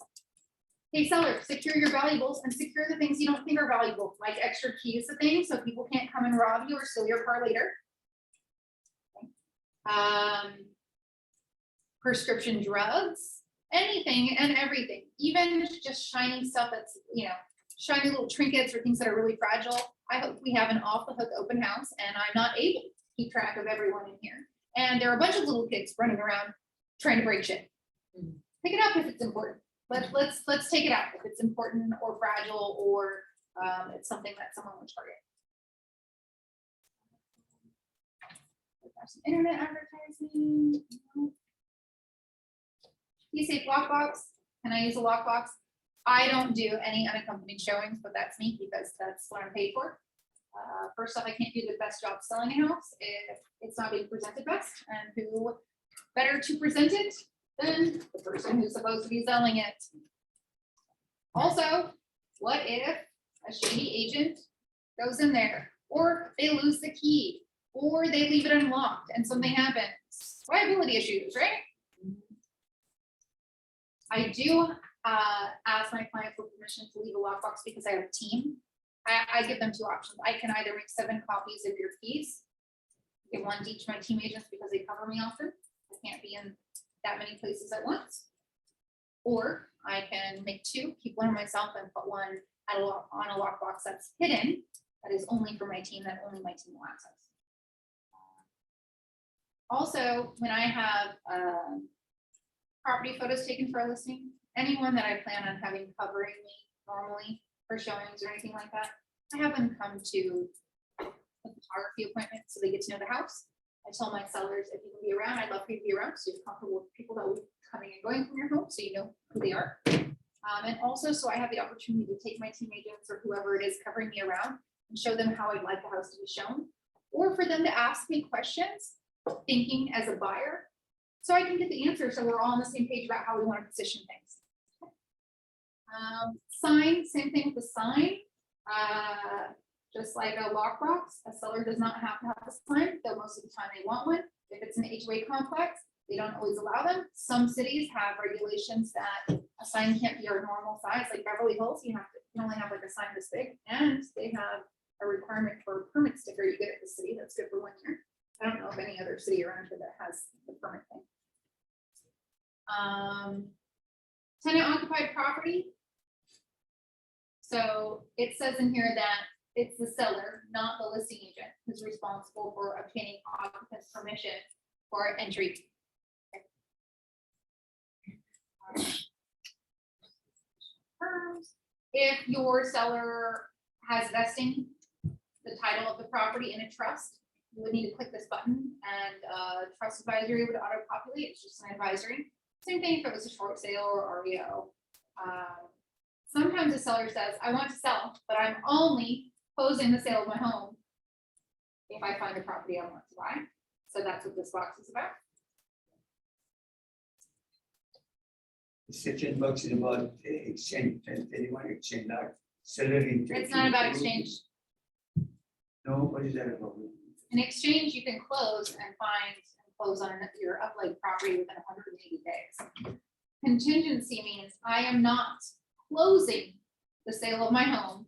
Hey, seller, secure your valuables and secure the things you don't think are valuable, like extra keys to things so people can't come and rob you or steal your car later. Prescription drugs, anything and everything, even just shiny stuff that's, shiny little trinkets or things that are really fragile. I hope we have an off the hook open house and I'm not able to keep track of everyone in here. And there are a bunch of little kids running around trying to break shit. Pick it up if it's important. Let's take it out if it's important or fragile or it's something that someone would target. Some internet advertising. You say lockbox. Can I use a lockbox? I don't do any unaccompanied showings, but that's me because that's what I'm paid for. First off, I can't do the best job selling a house if it's not being presented best, and who better to present it than the person who's supposed to be selling it. Also, what if a shady agent goes in there, or they lose the key, or they leave it unlocked and something happens? Liability issues, right? I do ask my client for permission to leave a lockbox because I have a team. I give them two options. I can either make 7 copies of your keys, give one to each of my team agents because they cover me often. I can't be in that many places at once. Or I can make 2, keep one of myself and put one on a lockbox that's hidden, that is only for my team, that only my team will access. Also, when I have property photos taken for a listing, anyone that I plan on having covering me normally for showings or anything like that, I have them come to a photography appointment so they get to know the house. I tell my sellers, if you can be around, I'd love for you to be around so you're comfortable with people that will be coming and going from your home so you know who they are. And also so I have the opportunity to take my team agents or whoever it is covering me around and show them how I'd like the house to be shown, or for them to ask me questions, thinking as a buyer, so I can get the answer so we're all on the same page about how we want to position things. Sign, same thing with the sign. Just like a lockbox, a seller does not have to have a sign, though most of the time they want one. If it's an HOA complex, they don't always allow them. Some cities have regulations that a sign can't be our normal size, like Beverly Hills, you can only have like a sign this big, and they have a requirement for a permit sticker you get at the city that's good for 1 year. I don't know of any other city around here that has the permit thing. Tenant occupied property. So it says in here that it's the seller, not the listing agent, who's responsible for obtaining occupant's permission for entry. If your seller has vesting the title of the property in a trust, you would need to click this button and trust advisory would auto populate. It's just an advisory. Same thing if it was a short sale or REO. Sometimes the seller says, I want to sell, but I'm only closing the sale of my home if I find a property I want to buy. So that's what this box is about. The second box is about exchange, and anyone exchange that seller in. It's not about exchange. No, what is that about? In exchange, you can close and close on your upland property within 180 days. Contingency means I am not closing the sale of my home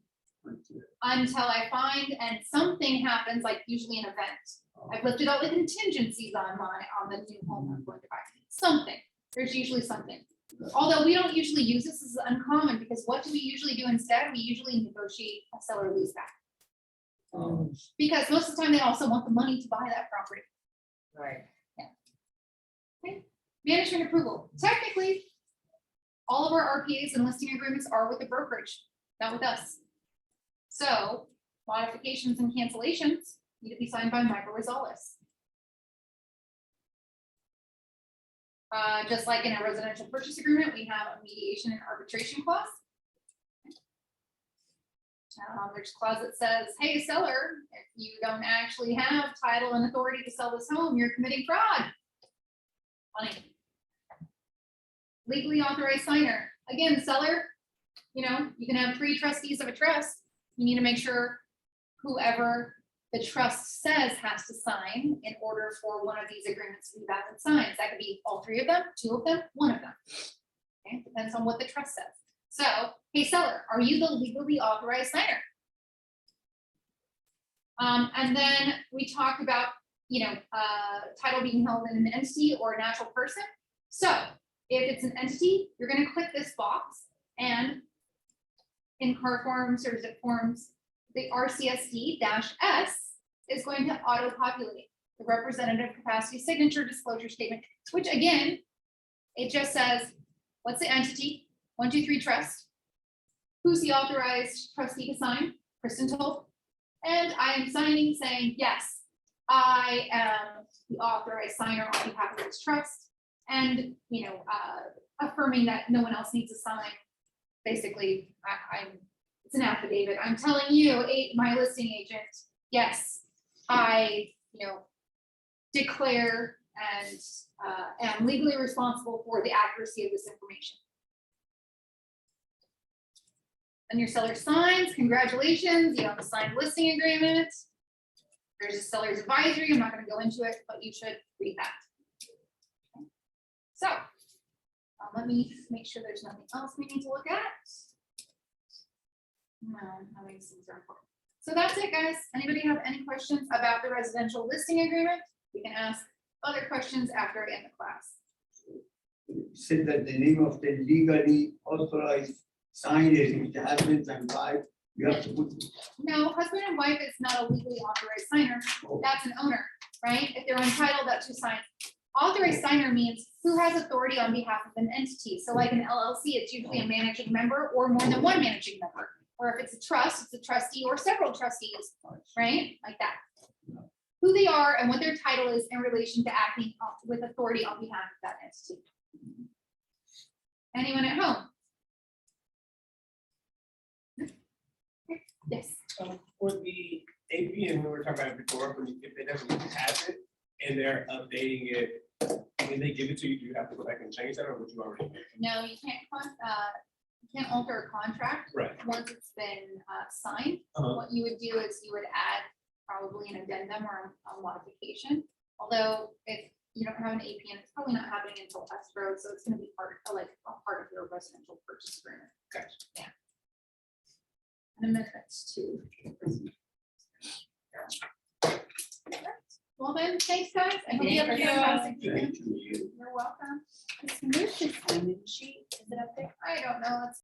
until I find, and something happens, like usually an event. I've lifted all the contingencies on the new home I'm going to buy. Something, there's usually something. Although we don't usually use this, this is uncommon because what do we usually do instead? We usually negotiate a seller leaseback. Because most of the time they also want the money to buy that property. Right. Management approval, technically, all of our RPAs and listing agreements are with the brokerage, not with us. So modifications and cancellations need to be signed by Michael Rosales. Just like in a residential purchase agreement, we have a mediation and arbitration clause. There's a clause that says, hey, seller, if you don't actually have title and authority to sell this home, you're committing fraud. Funny. Legally authorized signer. Again, seller, you know, you can have 3 trustees of a trust. You need to make sure whoever the trust says has to sign in order for one of these agreements to be valid signs. That could be all 3 of them, 2 of them, 1 of them. Okay, depends on what the trust says. So, hey, seller, are you the legally authorized signer? And then we talked about, you know, title being held in an entity or a natural person. So if it's an entity, you're going to click this box, and in car forms or zip forms, the RCSD-S is going to auto-populate the representative capacity signature disclosure statement, which again, it just says, what's the entity? 1, 2, 3 trust. Who's the authorized trustee to sign? Christen Tull. And I am signing saying, yes, I am the authorized signer on behalf of this trust. And, you know, affirming that no one else needs to sign. Basically, it's an affidavit. I'm telling you, my listing agent, yes, I, you know, declare and am legally responsible for the accuracy of this information. And your seller signs, congratulations, you have a signed listing agreement. There's a seller's advisory. I'm not going to go into it, but you should read that. So let me make sure there's nothing else we need to look at. No, how many things are important. So that's it, guys. Anybody have any questions about the residential listing agreement? We can ask other questions after I end the class. Said that the name of the legally authorized sign is it husband and wife, you have to put. No, husband and wife is not a legally authorized signer. That's an owner, right? If they're entitled, that's who signs. Authorized signer means who has authority on behalf of an entity. So like an LLC, it's usually a managing member or more than one managing member. Or if it's a trust, it's a trustee or several trustees, right? Like that. Who they are and what their title is in relation to acting with authority on behalf of that entity. Anyone at home? Yes. For the APN, we were talking about it before, if they never have it and they're updating it, when they give it to you, do you have to go back and change that, or would you already? No, you can't alter a contract. Right. Once it's been signed. Uh-huh. What you would do is you would add probably an addendum or a modification. Although if you don't have an APN, it's probably not happening until escrow, so it's going to be part of your residential purchase agreement. Gotcha. Yeah. And amendments to. Well then, thanks guys. I hope you have a Thank you. fantastic weekend. Thank you. You're welcome. Where's the sign-in sheet? Is it up there? I don't know. It's